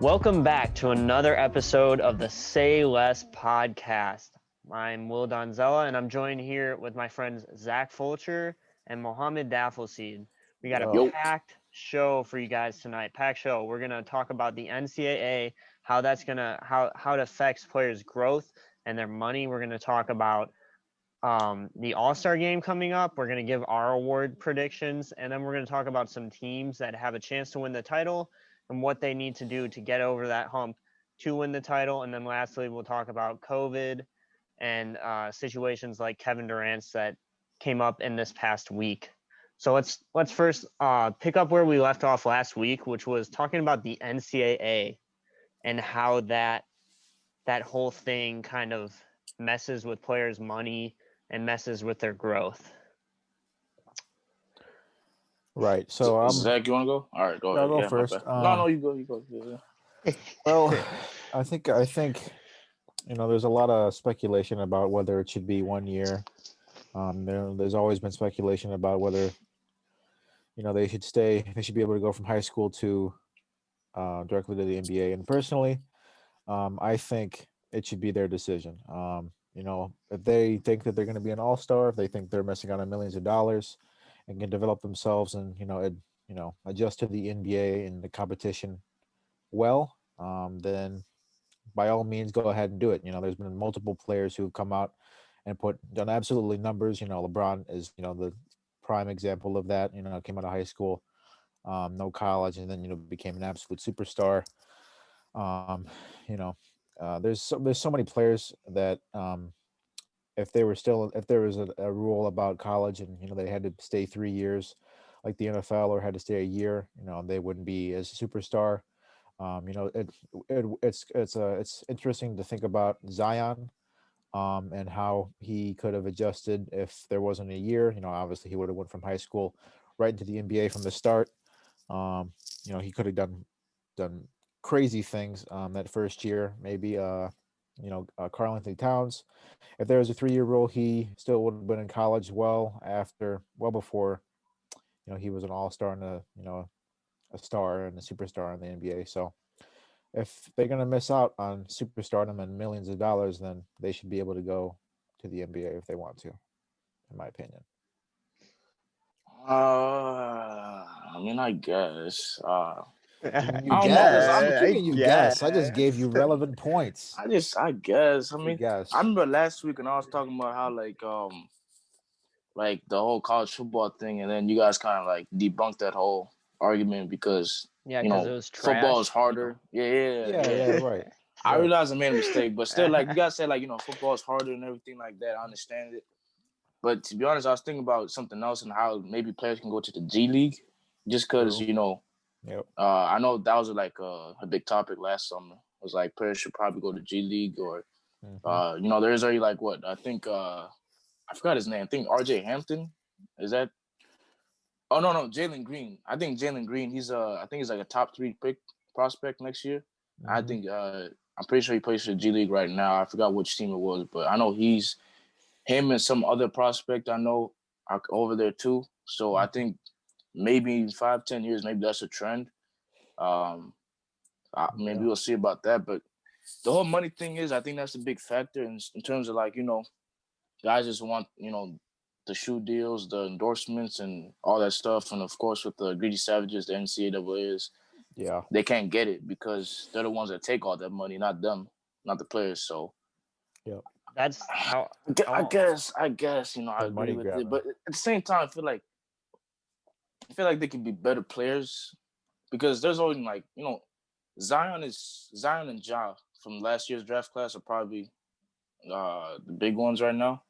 Welcome back to another episode of the Say Less podcast. I'm Will Donzella, and I'm joined here with my friends Zach Fulcher and Mohammed Daffleseed. We got a Yo. packed show for you guys tonight. Packed show. We're gonna talk about the NCAA, how it affects players' growth and their money. We're gonna talk about the All-Star game coming up. We're gonna give our award predictions, and then we're gonna talk about some teams that have a chance to win the title and what they need to do to get over that hump to win the title. And then lastly, we'll talk about COVID and situations like Kevin Durant's that came up in this past week. So let's first pick up where we left off last week, which was talking about the NCAA and how that whole thing kind of messes with players' money and messes with their growth. Right. So Zach, you want to go? All right, go ahead. I'll go Yeah, first. No, you go. Yeah. Well, I think there's a lot of speculation about whether it should be 1 year. There's always been speculation about whether they should be able to go from high school to directly to the NBA. And personally, I think it should be their decision. If they think that they're going to be an all-star, if they think they're missing out on millions of dollars and can develop themselves and adjust to the NBA and the competition well, then by all means go ahead and do it. There's been multiple players who have come out and done absolutely numbers. LeBron is the prime example of that. Came out of high school, no college, and then became an absolute superstar. There's so many players that if there was a rule about college and they had to stay 3 years like the NFL or had to stay a year, they wouldn't be as a superstar. It's interesting to think about Zion and how he could have adjusted if there wasn't a year. Obviously he would have went from high school right into the NBA from the start. He could have done crazy things that first year, maybe. Karl Anthony Towns, if there was a 3-year rule, he still would have been in college well before, he was an all-star and a star and a superstar in the NBA. So if they're going to miss out on superstardom and millions of dollars, then they should be able to go to the NBA if they want to, in my opinion. I guess. You guess. I just gave you relevant points. I guess. Guess. I remember last week when I was talking about how like the whole college football thing, and then you guys kind of like debunked that whole argument because it was trash. Football is harder. Yeah, right. I realized I made a mistake, but still, like you guys said, football is harder and everything like that. I understand it, but to be honest, I was thinking about something else and how maybe players can go to the G League, just because Yep. I know that was like a big topic last summer. It was like players should probably go to G League or, there's already like what I think I forgot his name. I think R.J. Hampton, is that? Oh no, Jalen Green. I think Jalen Green. He's like a top 3 pick prospect next year. Mm-hmm. I think I'm pretty sure he plays for the G League right now. I forgot which team it was, but I know him and some other prospect I know are over there too. So I think maybe 5-10 years, maybe that's a trend. Maybe we'll see about that. But the whole money thing is, I think that's a big factor in terms of guys just want, the shoe deals, the endorsements and all that stuff. And of course, with the greedy savages, the NCAA is, they can't get it because they're the ones that take all that money, not them, not the players. So that's how I guess, I agree with it. But at the same time, I feel like they could be better players because there's always Zion and Ja from last year's draft class are probably the big ones right now.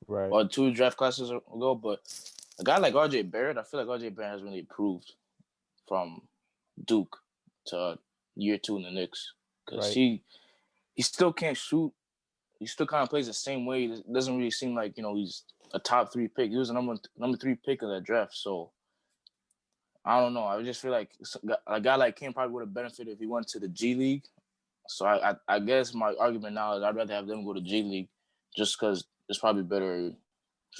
Right. Or 2 draft classes ago. But a guy like RJ Barrett, I feel like RJ Barrett has really improved from Duke to year 2 in the Knicks. Because he still can't shoot. He still kind of plays the same way. It doesn't really seem like, he's a top 3 pick. He was a number 3 pick of that draft. So I don't know. I just feel like a guy like him probably would have benefited if he went to the G League. So I guess my argument now is I'd rather have them go to G League just because there's probably better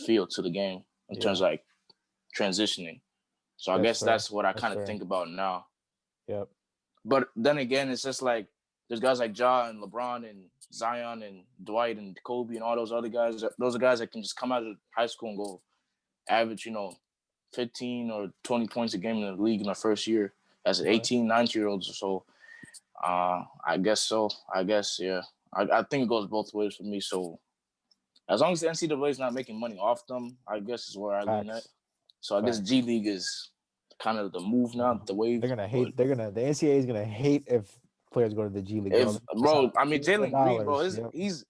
feel to the game in terms of transitioning. So I guess that's what I kind of think about now. Yep. But then again, it's just like there's guys like Ja and LeBron and Zion and Dwight and Kobe and all those other guys. Those are guys that can just come out of high school and go average, 15 or 20 points a game in the league in the first year as an 18, 19-year-olds or so. I guess so. I guess, yeah. I think it goes both ways for me. So as long as the NCAA is not making money off them, I guess is where I lean at. So I guess G League is kind of the move now, the wave. They're gonna hate. The NCAA is gonna hate if players go to the G League. Bro, I mean Jalen Green, bro, he's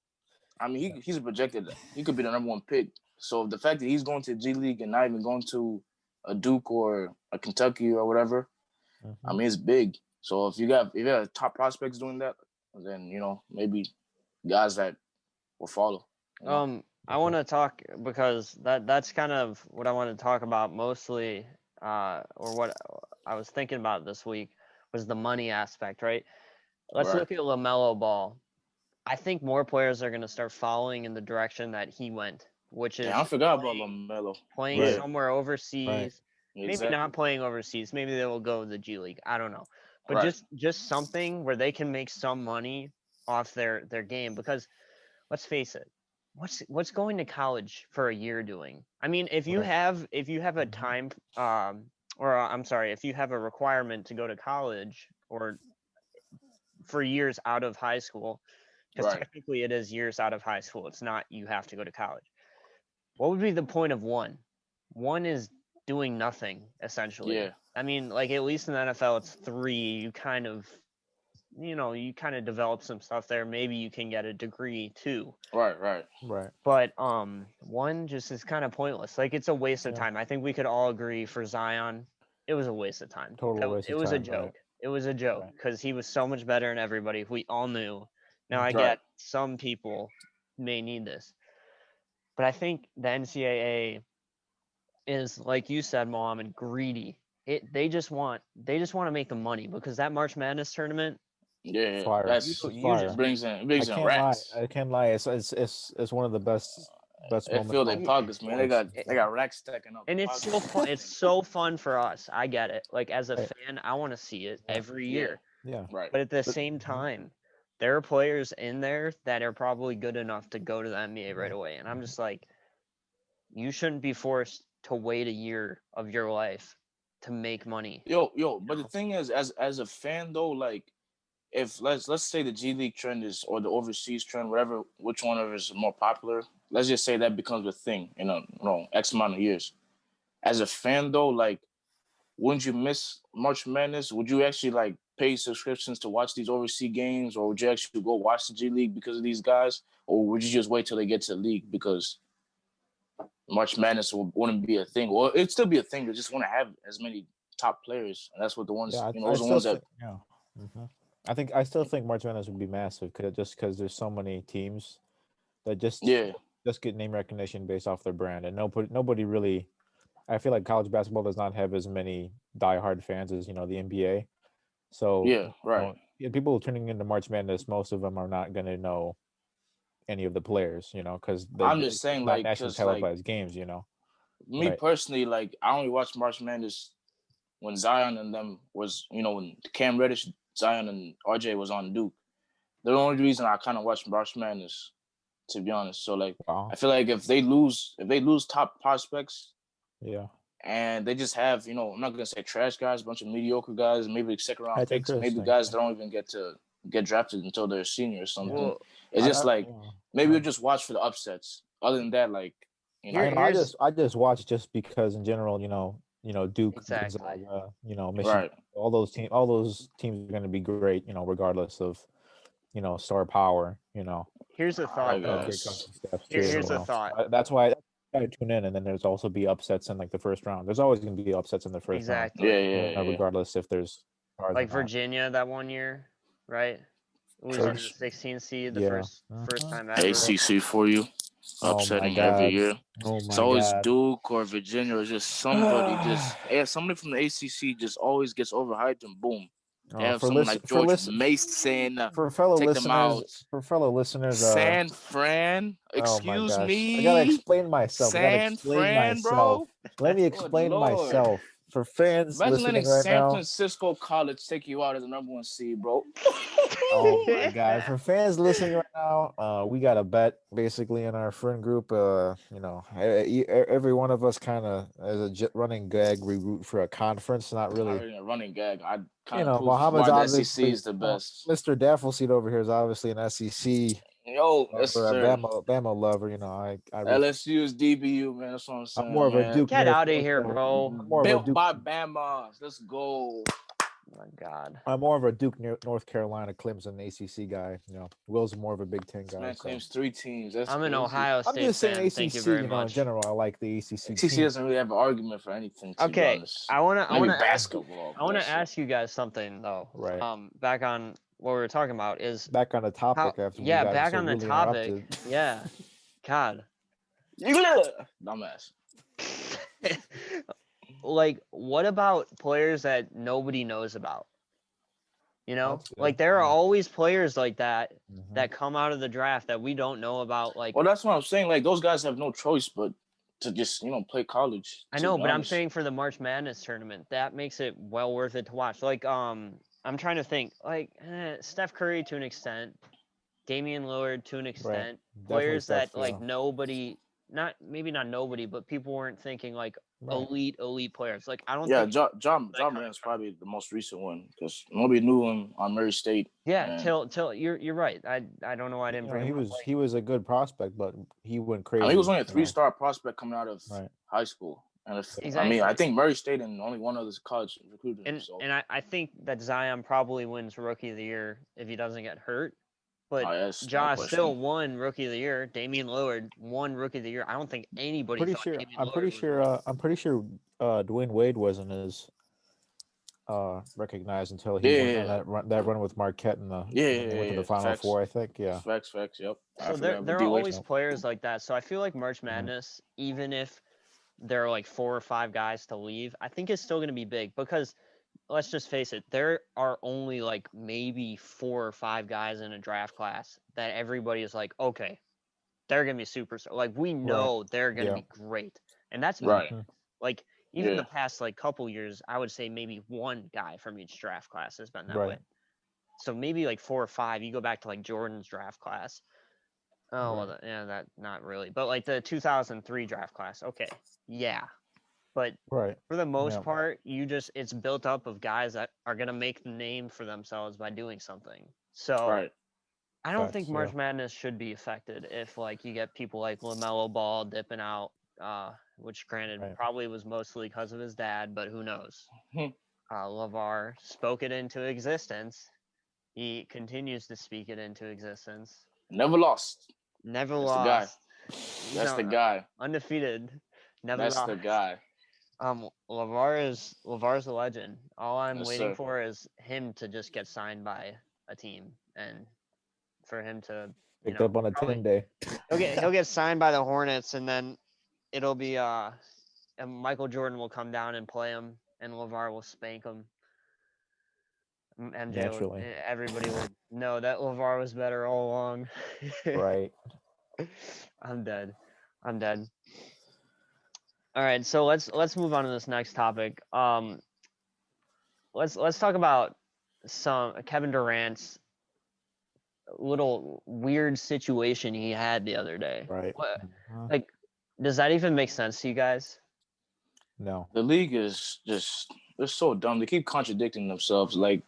projected. He could be the number one pick. So the fact that he's going to G League and not even going to a Duke or a Kentucky or whatever, I mean it's big. So if you have top prospects doing that, then maybe guys that will follow. I want to talk because that's kind of what I want to talk about mostly, or what I was thinking about this week was the money aspect, right? Let's look at LaMelo Ball. I think more players are going to start following in the direction that he went, which is I forgot about LaMelo. Playing somewhere overseas. Right. Maybe Exactly. not playing overseas. Maybe they will go to the G League. I don't know. But just something where they can make some money off their game, because let's face it, what's going to college for a year doing? I mean, if you have a time if you have a requirement to go to college or for years out of high school, because technically it is years out of high school. It's not you have to go to college. What would be the point of one? One is doing nothing, essentially. Yeah. I mean, like at least in the NFL, it's 3. You kind of develop some stuff there. Maybe you can get a degree too. Right. But one just is kind of pointless. Like it's a waste of time. I think we could all agree for Zion, it was a waste of time. Total waste of time. It was a joke. Right. It was a joke because he was so much better than everybody. We all knew. Now I get some people may need this, but I think the NCAA is, like you said, Mohammed, greedy. They just want to make the money, because that March Madness tournament. Yeah, fire. Just brings in racks. I can't lie. It's one of the best They fill their pockets, man. They got racks stacking up. And it's so fun. It's so fun for us. I get it. Like as a fan, I want to see it every year. Yeah. Right. But at the same time, there are players in there that are probably good enough to go to the NBA right away. And I'm just like, you shouldn't be forced to wait a year of your life to make money. But the thing is, as a fan though, like if let's say the G League trend is, or the overseas trend, which one of it is more popular, let's just say that becomes a thing in X amount of years. As a fan though, like, wouldn't you miss March Madness? Would you actually like pay subscriptions to watch these overseas games, or would you actually go watch the G League because of these guys, or would you just wait till they get to the league because March Madness wouldn't be a thing? Or it'd still be a thing. They just want to have as many top players, and that's what the ones. Those are the ones that. Yeah. I still think March Madness would be massive, because there's so many teams that just get name recognition based off their brand, and nobody really. I feel like college basketball does not have as many diehard fans as the NBA. So people turning into March Madness, most of them are not going to know any of the players, because I'm just saying, like, nationally televised games, Me personally, like, I only watched March Madness when Zion and them was, when Cam Reddish, Zion and RJ was on Duke. The only reason I kind of watched March Madness, to be honest. So like, I feel like if they lose top prospects, and they just have, I'm not gonna say trash guys, a bunch of mediocre guys, maybe second round picks, maybe guys that don't even get drafted until they're a senior or something. Well, it's just maybe you'll just watch for the upsets. Other than that, like, I just watch just because in general, Duke, Gonzaga, Michigan, all those teams are going to be great, regardless of, star power, Here's a thought. Here's a thought. That's why I tune in, and then there's also be upsets in like the first round. There's always going to be upsets in the first round. Regardless if there's like Virginia that one year, right? Losing the 16 seed the first time ever. ACC for you. Upsetting every year. It's always Duke or Virginia or just somebody somebody from the ACC just always gets overhyped and boom. They have someone like George Mason for fellow take listeners. Them out. For fellow listeners, San Fran. Excuse me. I gotta explain myself. Bro. Let me explain myself. for fans Imagine listening letting right San now. Francisco College take you out as the #1 seed, bro. Oh my God! For fans listening right now, we got a bet basically in our friend group. Every one of us kind of as a running gag, we root for a conference. Not Not really. really a running gag. I kind of prove Muhammad's why the SEC obviously is the best. Mr. Daffleseed over here is obviously an SEC Yo, yes, lover, a sir. Bama lover. I LSU is DBU, man. That's what I'm I'm saying, more of a man. Duke. Get out of here, bro. I'm more of a Built Duke. by Bama. Let's go. Oh my God. I'm more of a Duke, North Carolina, Clemson, ACC guy. Will's more of a Big Ten This guy. man So. claims 3 teams. That's I'm an crazy. Ohio I'm State just saying fan. ACC. Thank you very much. In general, I like the ACC. ACC team. doesn't really have an argument for anything. To be Okay, honest. I want to basketball. I want to ask you guys something though. Right. Back on what we were talking about is back on the topic after we got back so on the really topic. interrupted. Yeah. God. Dumbass. Like, what about players that nobody knows about? That's good. Like there are always players like that Mhm. that come out of the draft that we don't know about. Like, Well, that's what I'm saying. Like those guys have no choice but to just play college. I know, but I'm saying for the March Madness tournament, that makes it well worth it to watch. Like, I'm trying to think. Like, Steph Curry to an extent, Damian Lillard to an extent, players Steph, that like nobody, not nobody, but people weren't thinking like elite players. Like I don't. Yeah, think John Morant's probably the most recent one because nobody knew him on Murray State. Yeah, till you're right. I don't know why I didn't bring him. He was a good prospect, but he went crazy. He was only a 3-star prospect coming out of high school. And I think Murray State and only one other college recruited him. And I think that Zion probably wins Rookie of the Year if he doesn't get hurt. But Ja still won Rookie of the Year. Damian Lillard won Rookie of the Year. I don't think anybody. I'm pretty sure Dwayne Wade wasn't as recognized until he went on that run with Marquette and went to the Final Four. I think. Yeah. Facts. Yep. So there are always players like that. So I feel like March Madness, even if there are like 4 or 5 guys to leave, I think it's still going to be big because. Let's just face it, there are only like maybe 4 or 5 guys in a draft class that everybody is like, okay, they're going to be superstar. Like, we know they're going to be great. And that's right. Like, even the past like couple years, I would say maybe 1 guy from each draft class has been that way. So maybe like 4 or 5, you go back to like Jordan's draft class. Oh, well, that not really. But like the 2003 draft class, okay, yeah. But for the most part, it's built up of guys that are going to make the name for themselves by doing something. So I don't think March Madness should be affected if like you get people like LaMelo Ball dipping out, which granted probably was mostly because of his dad, but who knows? LeVar spoke it into existence. He continues to speak it into existence. Never lost. That's lost. That's the guy. Undefeated. Never That's lost. the guy. LeVar's a legend. All I'm waiting for is him to just get signed by a team and for him to picked up on a 10-day. He'll get signed by the Hornets and then it'll be and Michael Jordan will come down and play him and LeVar will spank him. Everybody will know that LeVar was better all along. Right. I'm dead. All right, so let's move on to this next topic. Let's talk about some Kevin Durant's little weird situation he had the other day. Right. Like, does that even make sense to you guys? No. The league is they're so dumb. They keep contradicting themselves. Like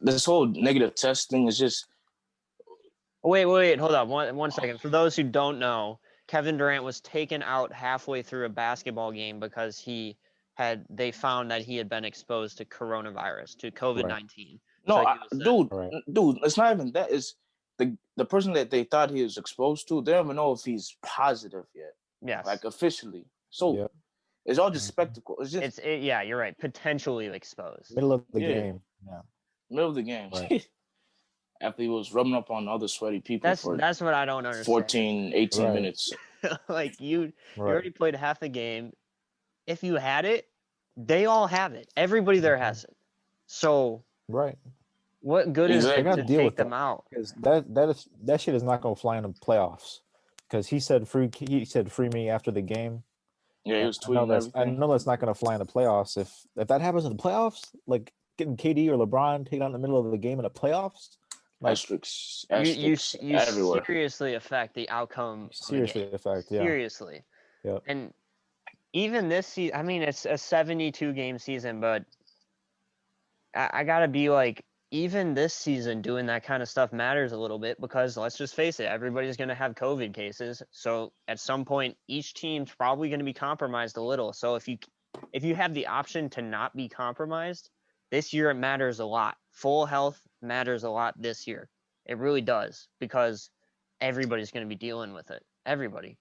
this whole negative testing is just. Wait, hold on one second. For those who don't know. Kevin Durant was taken out halfway through a basketball game because they found that he had been exposed to coronavirus, to COVID-19. No, dude, it's not even that. It's the person that they thought he was exposed to. They don't even know if he's positive yet. Yes. Like officially. So it's all just spectacle. It's just you're right. Potentially exposed. Middle of the game. Yeah. Middle of the game. Right. After he was rubbing up on other sweaty people that's what I don't understand. 14, 18 minutes. Like you already played half the game. If you had it, they all have it. Everybody there has it. So what good is it to take them out? Because that shit is not gonna fly in the playoffs. Because he said free me after the game. Yeah, he was I know tweeting that's everything. not going to fly in the playoffs. If that happens in the playoffs, like getting KD or LeBron taken out in the middle of the game in the playoffs, like Asterisks you everywhere. seriously affect the outcome of the seriously game. affect. Yeah. Seriously. Yep. And even this season, I mean, it's a 72 game season, but I gotta be like, even this season, doing that kind of stuff matters a little bit because let's just face it, everybody's gonna have COVID cases. So at some point, each team's probably gonna be compromised a little. So if you have the option to not be compromised, this year it matters a lot. Full health matters a lot this year. It really does because everybody's gonna be dealing with it. Everybody.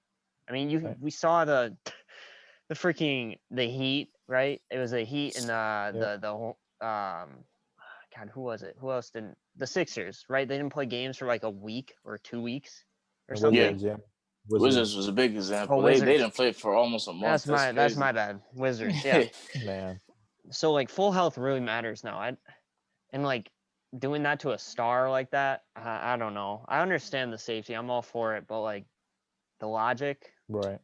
I mean, Right. we saw the the Heat, right? It was the Heat and Yep. God, who was it? Who else didn't? The Sixers, right? They didn't play games for like a week or 2 weeks or The something. Yeah, Wizards. Yeah. Wizards was a big Oh, example. They Wizards. didn't play for almost a month. That's That's crazy. my bad. Wizards, yeah. Man. So like full health really matters now. And like doing that to a star like that, I don't know. I understand the safety. I'm all for it, but like the logic. Right.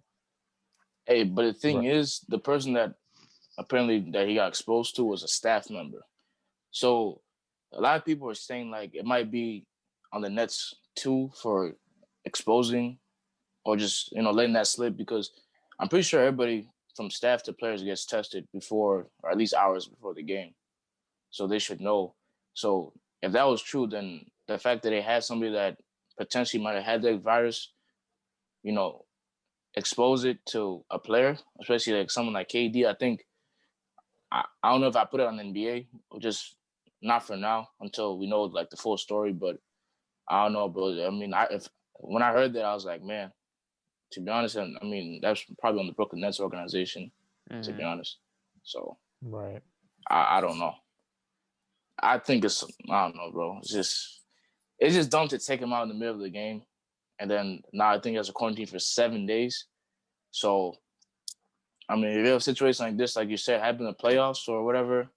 Hey, but the thing Right. is, the person that apparently that he got exposed to was a staff member. So a lot of people are saying like it might be on the Nets too for exposing or just letting that slip because I'm pretty sure everybody from staff to players gets tested before or at least hours before the game, so they should know. So if that was true, then the fact that they had somebody that potentially might have had that virus, you know, expose it to a player, especially like someone like KD, I think I don't know if I put it on the NBA or just not for now until we know like the full story. But I don't know, bro. I mean, when I heard that, I was like, man. To be honest, I mean that's probably on the Brooklyn Nets organization. To be honest, so Right. I don't know. I think I don't know, bro. It's just dumb to take him out in the middle of the game, and then now I think he has a quarantine for 7 days. So I mean, if you have a situation like this, like you said, happen in the playoffs or whatever,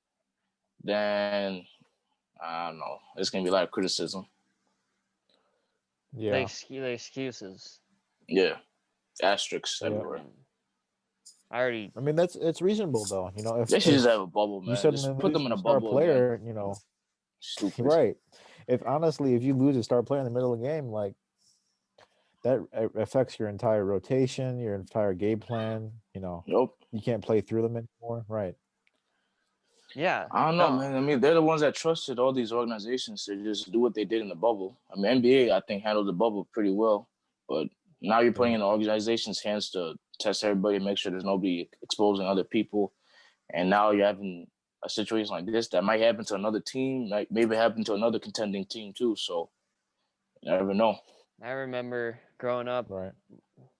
then I don't know. It's gonna be a lot of criticism. Yeah. The excuses. Yeah, asterisks Yeah. everywhere. I mean, it's reasonable though. If They should just have a bubble, you man. suddenly Just put lose them in your a star bubble again. player, Stupid. right? If you lose a star player in the middle of the game, like that affects your entire rotation, your entire game plan. Nope. You can't play through them anymore, right? Yeah. I don't know, man. I mean, they're the ones that trusted all these organizations to just do what they did in the bubble. I mean, NBA, I think, handled the bubble pretty well. But now you're putting in the organization's hands to test everybody, make sure there's nobody exposing other people. And now you're having a situation like this that might happen to another team, like maybe happen to another contending team too. So you never know. I remember growing up Right.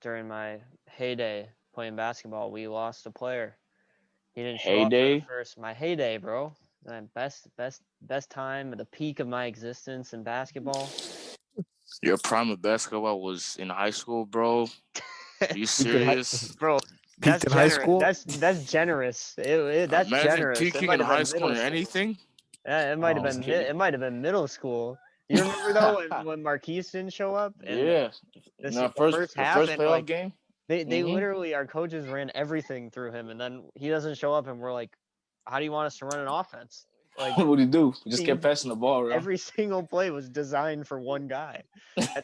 during my heyday playing basketball, we lost a player. He didn't show up for my heyday, bro. My best time at the peak of my existence in basketball. Your prime of basketball was in high school, bro. Are you serious? Bro, that's Peaked in high generous. school? That's generous. That's Imagine generous. peaking in high school in anything. It might have Oh, been it might have been middle school. You remember though when Marquise didn't show up and Yeah. the The half first and playoff like game. they literally our coaches ran everything through him and then he doesn't show up and we're like, how do you want us to run an offense? Like what do you do? You just kept passing the ball around. every single play was designed for one guy.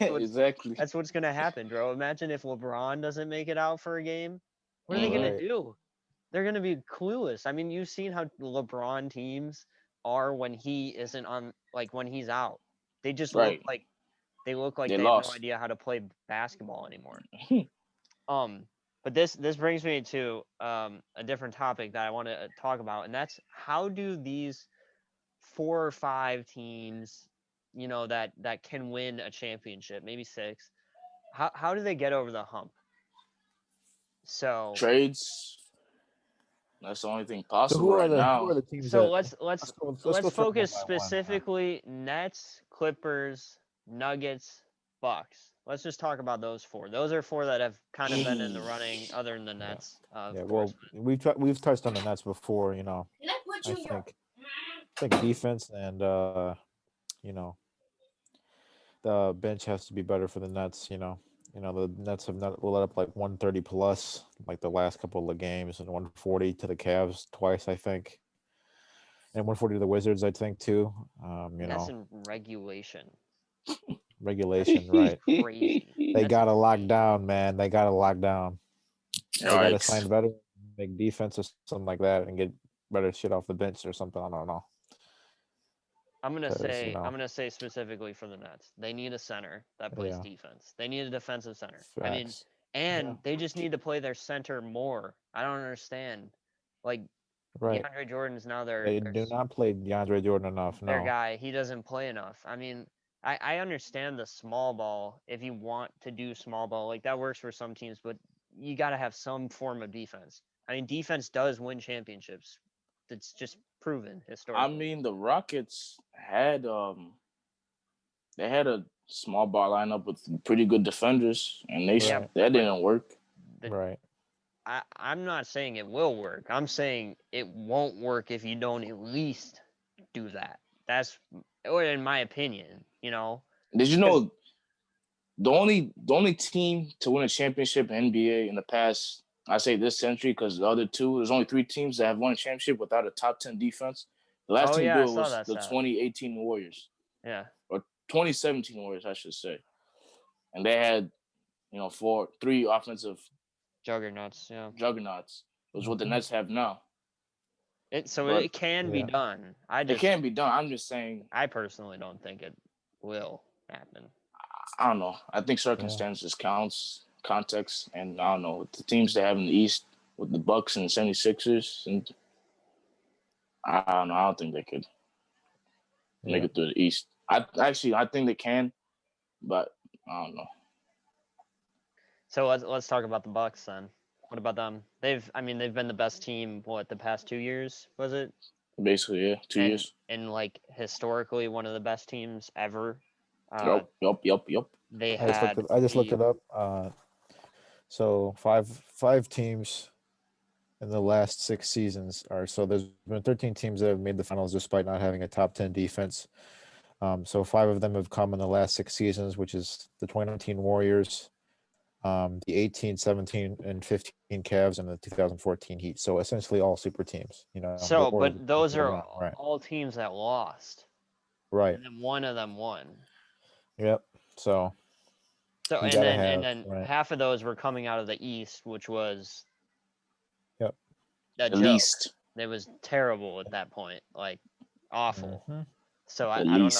Exactly. That's what's gonna happen, bro. Imagine if LeBron doesn't make it out for a game. What are they gonna do? They're gonna be clueless. I mean, you've seen how LeBron teams are when he isn't on, like when he's out. They just look like they have no idea how to play basketball anymore. But this brings me to a different topic that I want to talk about, and that's how do these 4 or 5 teams, that can win a championship, maybe 6, how do they get over the hump? So trades. That's the only thing possible who right now. Who are the teams so that, let's focus specifically Nets, Clippers, Nuggets, Bucks. Let's just talk about those 4. Those are 4 that have kind of been in the running, other than the Nets. Yeah, well, we've touched on the Nets before. I think defense and the bench has to be better for the Nets. The Nets have not let up like 130 plus like the last couple of games, and 140 to the Cavs twice, I think, and 140 to the Wizards, I think too. That's in regulation. Regulation, right? Crazy. They got to lock down, man. They got to lock down. They got to sign better, make defense or something like that, and get better shit off the bench or something. I don't know. I'm gonna say specifically for the Nets, they need a center that plays defense. They need a defensive center. Facts. I mean, and they just need to play their center more. I don't understand. Like DeAndre Jordan's now They do not play DeAndre Jordan enough. No. Their guy, he doesn't play enough. I mean, I understand the small ball if you want to do small ball, like that works for some teams, but you got to have some form of defense. I mean, defense does win championships. It's just proven historically. I mean, the Rockets had they had a small ball lineup with pretty good defenders, and that didn't work. Right. I'm not saying it will work. I'm saying it won't work if you don't at least do that. That's, or in my opinion, Did you know the only team to win a championship in NBA in the past, I say this century, because the other two, there's only 3 teams that have won a championship without a top 10 defense. The last team to do it was the 2018 Warriors. Yeah. Or 2017 Warriors, I should say. And they had, 3 offensive juggernauts. Yeah. Juggernauts. Which is what the Nets have now. It can be done. It can be done. I'm just saying. I personally don't think it will happen. I don't know. I think circumstances counts, context, and I don't know. With the teams they have in the East, with the Bucks and the 76ers, and I don't know. I don't think they could make it through the East. I think they can, but I don't know. So let's talk about the Bucks then. What about them? They've been the best team, the past 2 years, was it? Basically, yeah, 2 years. And like historically one of the best teams ever. Yup. They I just looked it up. So five teams in the last 6 seasons so there's been 13 teams that have made the finals despite not having a top 10 defense. So 5 of them have come in the last 6 seasons, which is the 2019 Warriors, the 18, 17, and 15 Cavs, and the 2014 Heat. So essentially all super teams, So, but those are all teams that lost. Right. And then one of them won. Yep. So and then half of those were coming out of the East, which was at least. It was terrible at that point, like awful. Mm-hmm. So I don't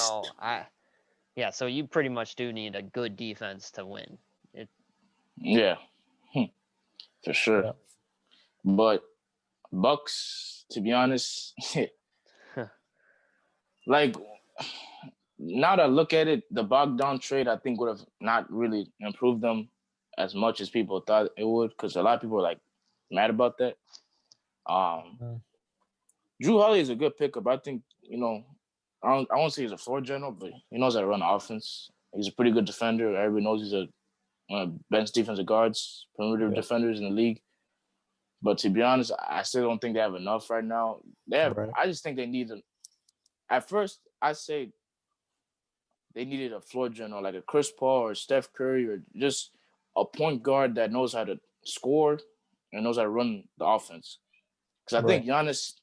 know. So you pretty much do need a good defense to win. Yeah, for sure. Yeah. But Bucks, to be honest, like now that I look at it, the Bogdan trade I think would have not really improved them as much as people thought it would, because a lot of people are like mad about that. Drew Holiday is a good pickup. I think I won't say he's a floor general, but he knows how to run offense. He's a pretty good defender. Everybody knows he's one of the best defensive guards, perimeter defenders in the league. But to be honest, I still don't think they have enough right now. I just think they need at first, I say they needed a floor general like a Chris Paul or Steph Curry, or just a point guard that knows how to score and knows how to run the offense. Because I think Giannis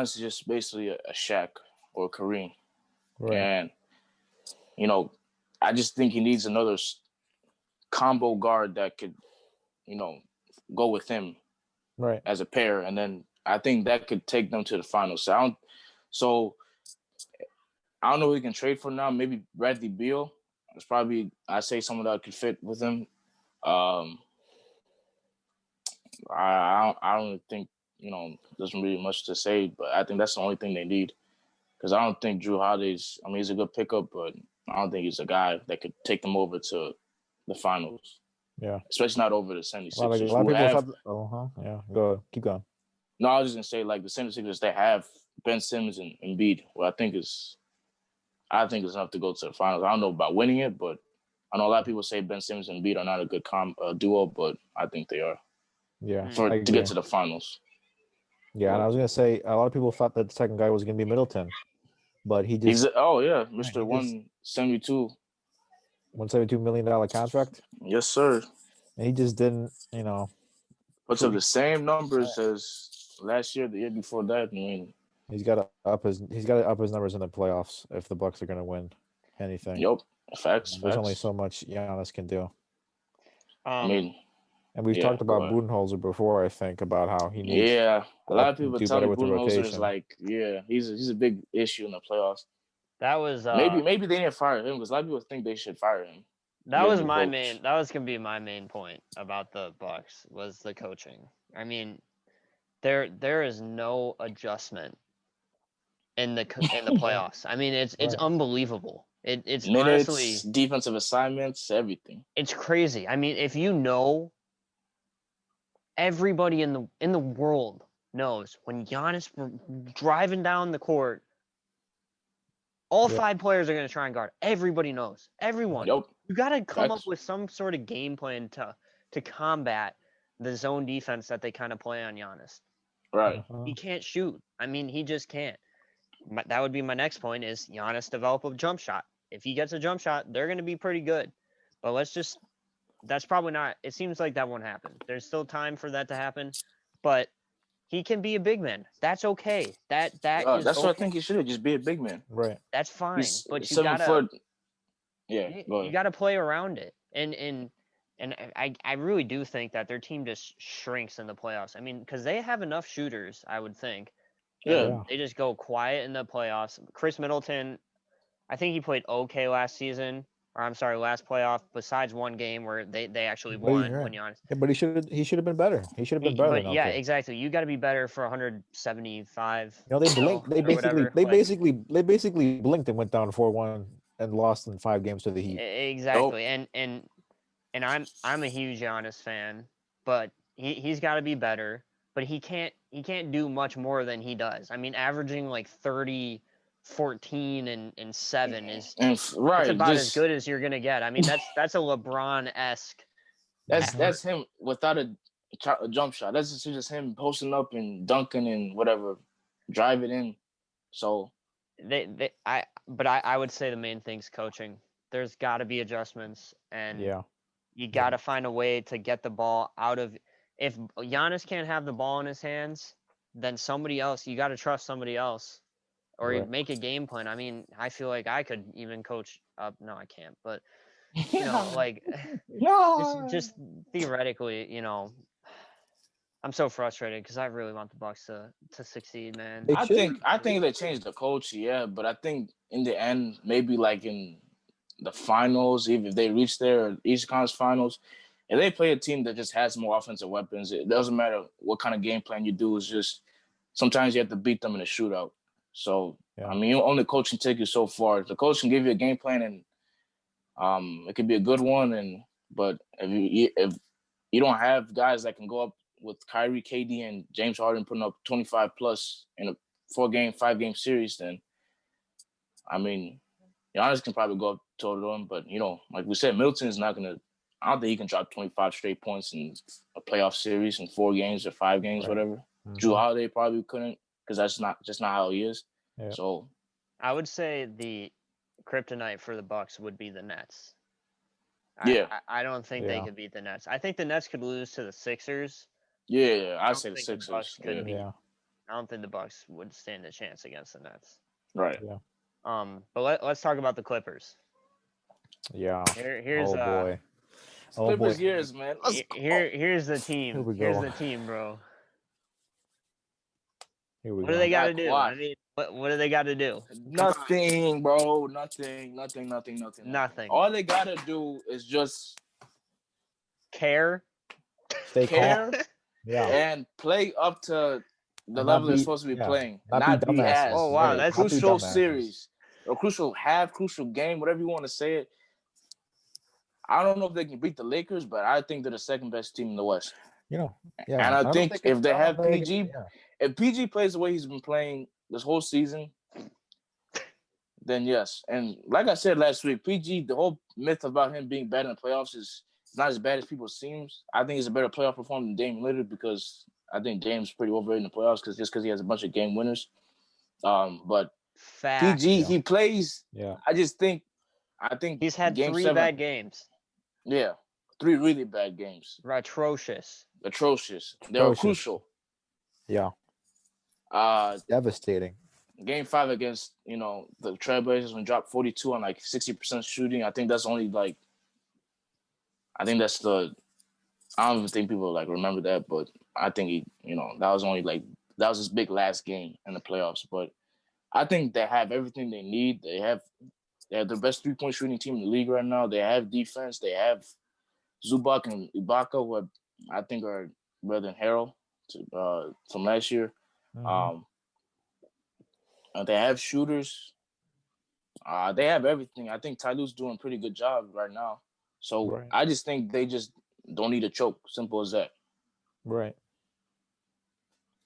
is just basically a Shaq or a Kareem. Right. And, I just think he needs another combo guard that could, go with him as a pair. And then I think that could take them to the finals. So I don't know who we can trade for now. Maybe Bradley Beal. It's probably, I say, someone that could fit with him. I don't think, there's really much to say, but I think that's the only thing they need. Because I don't think Drew Holiday's, he's a good pickup, but I don't think he's a guy that could take them over to the finals. Yeah. Especially not over the 76ers. A lot of people thought, yeah, go, keep going. No, I was just going to say, like, the 76ers, they have Ben Simmons and Embiid, I think it's enough to go to the finals. I don't know about winning it, but I know a lot of people say Ben Simmons and Embiid are not a good duo, but I think they are. Yeah. To get to the finals. Yeah, and I was going to say, a lot of people thought that the second guy was going to be Middleton, but he just... Mr. 172. $172 million contract. Yes, sir. And he just didn't, Puts up the same numbers as last year, the year before that. I mean, he's got to up his numbers in the playoffs if the Bucks are going to win anything. Yep, facts. There's only so much Giannis can do. I mean, and we've talked about Budenholzer before. I think about how he needs. Yeah, a lot of people do tell me better with the Budenholzer rotation. is like, he's a big issue in the playoffs. That was maybe they didn't fire him because a lot of people think they should fire him. That was my main. That was gonna be my main point about the Bucks was the coaching. I mean, there is no adjustment in the playoffs. I mean, it's unbelievable. It's minutes, honestly defensive assignments, everything. It's crazy. I mean, if you know, everybody in the world knows when Giannis driving down the court, all 5 players are going to try and guard. Everybody knows. Everyone. Yep. You got to come up with some sort of game plan to combat the zone defense that they kind of play on Giannis. Right. He can't shoot. I mean, he just can't. That would be my next point is Giannis develop a jump shot. If he gets a jump shot, they're going to be pretty good. But that's probably not, it seems like that won't happen. There's still time for that to happen. But he can be a big man. That's okay. That's what I think he should just be a big man. Right. That's fine. But you 7 foot. Yeah. You got to play around it. And I really do think that their team just shrinks in the playoffs. I mean, because they have enough shooters, I would think. Yeah. They just go quiet in the playoffs. Chris Middleton, I think he played okay last season. Or I'm sorry, last playoff. Besides one game where they actually won. When Giannis. Yeah, but he should have been better. He should have been better. But yeah, exactly. You got to be better for 175. They blinked. They basically blinked and went down 4-1 and lost in 5 games to the Heat. Exactly. And I'm a huge Giannis fan, but he's got to be better. But he can't do much more than he does. I mean, averaging like 30. 14 and 7 is right. It's about as good as you're gonna get. I mean, that's a LeBron-esque. That's him without a jump shot. That's just him posting up and dunking and whatever, drive it in. So I would say the main thing's coaching. There's got to be adjustments, and you got to find a way to get the ball out of. If Giannis can't have the ball in his hands, then somebody else. You got to trust somebody else. Or you make a game plan. I mean, I feel like I could even coach up. No, I can't. But like, just theoretically, I'm so frustrated because I really want the Bucks to succeed, man. I think they changed the coach, but I think in the end, maybe like in the finals, even if they reach there, East Conference Finals, if they play a team that just has more offensive weapons, it doesn't matter what kind of game plan you do. It's just sometimes you have to beat them in a shootout. So, I mean, only coach can take you so far. The coach can give you a game plan, and it could be a good one. But if you don't have guys that can go up with Kyrie, KD, and James Harden putting up 25 plus in a 5-game series, then I mean, Giannis can probably go up to them. But like we said, Middleton is not gonna. I don't think he can drop 25 straight points in a playoff series in 4 games or 5 games, whatever. Mm-hmm. Drew Holiday probably couldn't. Because that's not how he is. Yeah. So I would say the kryptonite for the Bucks would be the Nets. I don't think they could beat the Nets. I think the Nets could lose to the Sixers. Yeah, I say the Sixers. I don't think the Bucks would stand a chance against the Nets. Right. Yeah. But let's talk about the Clippers. Yeah. Here's boy. Clippers years, man. Here's the team. Here's the team, bro. What do they got to do? I mean, what do they got to do? Nothing, bro. Nothing. All they got to do is just care, stay calm, and play up to the level they're supposed to be playing. Not be ass. Oh wow, that's a crucial series, a crucial game, whatever you want to say it. I don't know if they can beat the Lakers, but I think they're the second best team in the West. And I think if they have PG. If PG plays the way he's been playing this whole season, then yes. And like I said last week, PG, the whole myth about him being bad in the playoffs is not as bad as people seems. I think he's a better playoff performer than Dame Lillard because I think Dame's pretty overrated in the playoffs because he has a bunch of game winners. But PG, he plays. Yeah. I just think I think He's had Game 3 7. bad games. Yeah, 3 really bad games. Atrocious. They were crucial. Yeah. Devastating. Game 5 against the Trailblazers when dropped 42 on like 60% shooting. I think that's only like. I think that's the. I don't even think people like remember that, but I think that was only like that was his big last game in the playoffs. But I think they have everything they need. They have the best 3-point shooting team in the league right now. They have defense. They have Zubac and Ibaka, who I think are better than Harrell from last year. Mhm. They have shooters. They have everything. I think Ty Lue's doing a pretty good job right now. So Right. I just think they just don't need a choke. Simple as that. Right.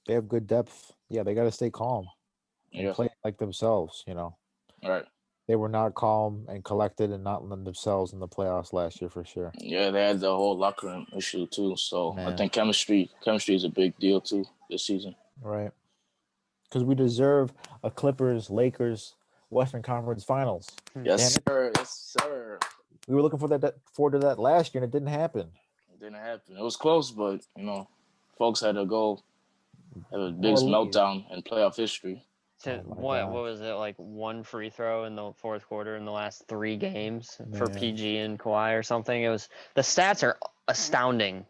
They have good depth. Yeah, they got to stay calm and play like themselves. Right. They were not calm and collected and not themselves in the playoffs last year for sure. Yeah, they had the whole locker room issue too. So Man. I think chemistry is a big deal too this season. Right. Because we deserve a Clippers, Lakers, Western Conference Finals. Yes, sir. Yes, sir. We were looking forward to that last year, and it didn't happen. It didn't happen. It was close, but folks had to go have a biggest meltdown in playoff history. What was it, like 1 free throw in the fourth quarter in the last 3 games for PG and Kawhi or something? The stats are astounding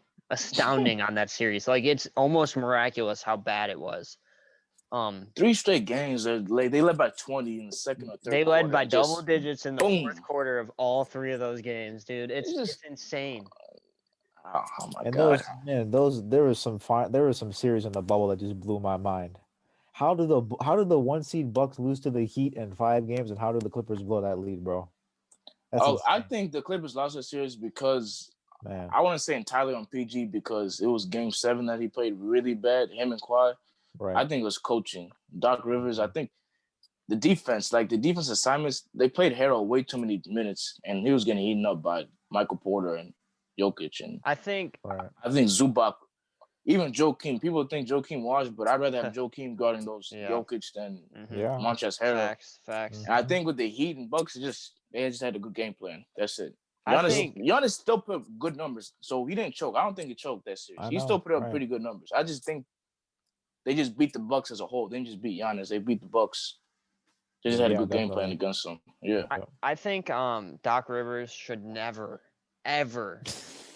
on that series. Like, it's almost miraculous how bad it was. 3 straight games. They led by 20 in the second or third. They led by double digits in the fourth quarter of all 3 of those games, dude. It's insane. Oh my god! There was some series in the bubble that just blew my mind. How did the 1 seed Bucks lose to the Heat in 5 games, and how did the Clippers blow that lead, bro? I think the Clippers lost that series because I want to say entirely on PG because it was Game 7 that he played really bad. Him and Kawhi. Right. I think it was coaching. Doc Rivers. I think the defense, like the defense assignments, they played Harrell way too many minutes, and he was getting eaten up by Michael Porter and Jokic. And I think Zubac, even Joakim. People think Joakim washed, but I'd rather have Joakim guarding those Jokic than Montrezl Harrell. Facts. And I think with the Heat and Bucks, they just had a good game plan. That's it. Giannis still put up good numbers, so he didn't choke. I don't think he choked that series. He still put up pretty good numbers. I just think they just beat the Bucks as a whole. They didn't just beat Giannis. They beat the Bucks. They just had a good game plan against them. Yeah. I think Doc Rivers should never, ever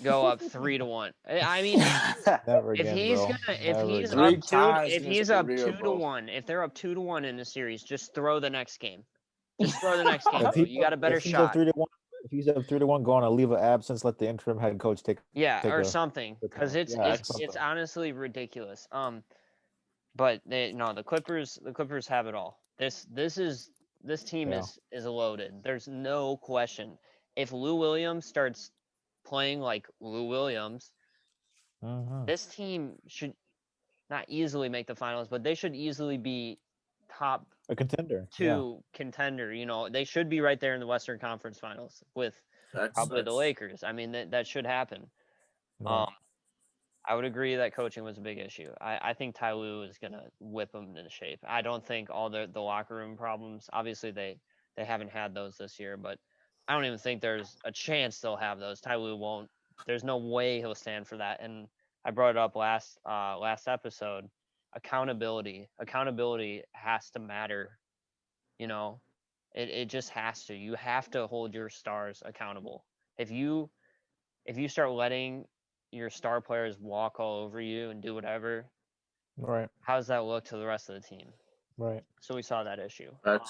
go up 3-1. I mean, if he's up 2-1, if they're up 2-1 in the series, just throw the next game. Just throw the next game. You got a better shot. If he's up 3-1, go on a leave of absence. Let the interim head coach take or something, because it's honestly ridiculous. But the Clippers have it all. This team is loaded. There's no question. If Lou Williams starts playing like Lou Williams, this team should not easily make the finals, but they should easily be a contender. 2 contender. They should be right there in the Western Conference Finals with probably the Lakers. I mean, that should happen. Right. I would agree that coaching was a big issue. I think Ty Lue is going to whip them into shape. I don't think all the locker room problems, obviously they haven't had those this year, but I don't even think there's a chance they'll have those. Ty Lue won't. There's no way he'll stand for that. And I brought it up last episode. Accountability has to matter. It just has to. You have to hold your stars accountable. If you start letting your star players walk all over you and do whatever, right? How does that look to the rest of the team? Right. So we saw that issue. But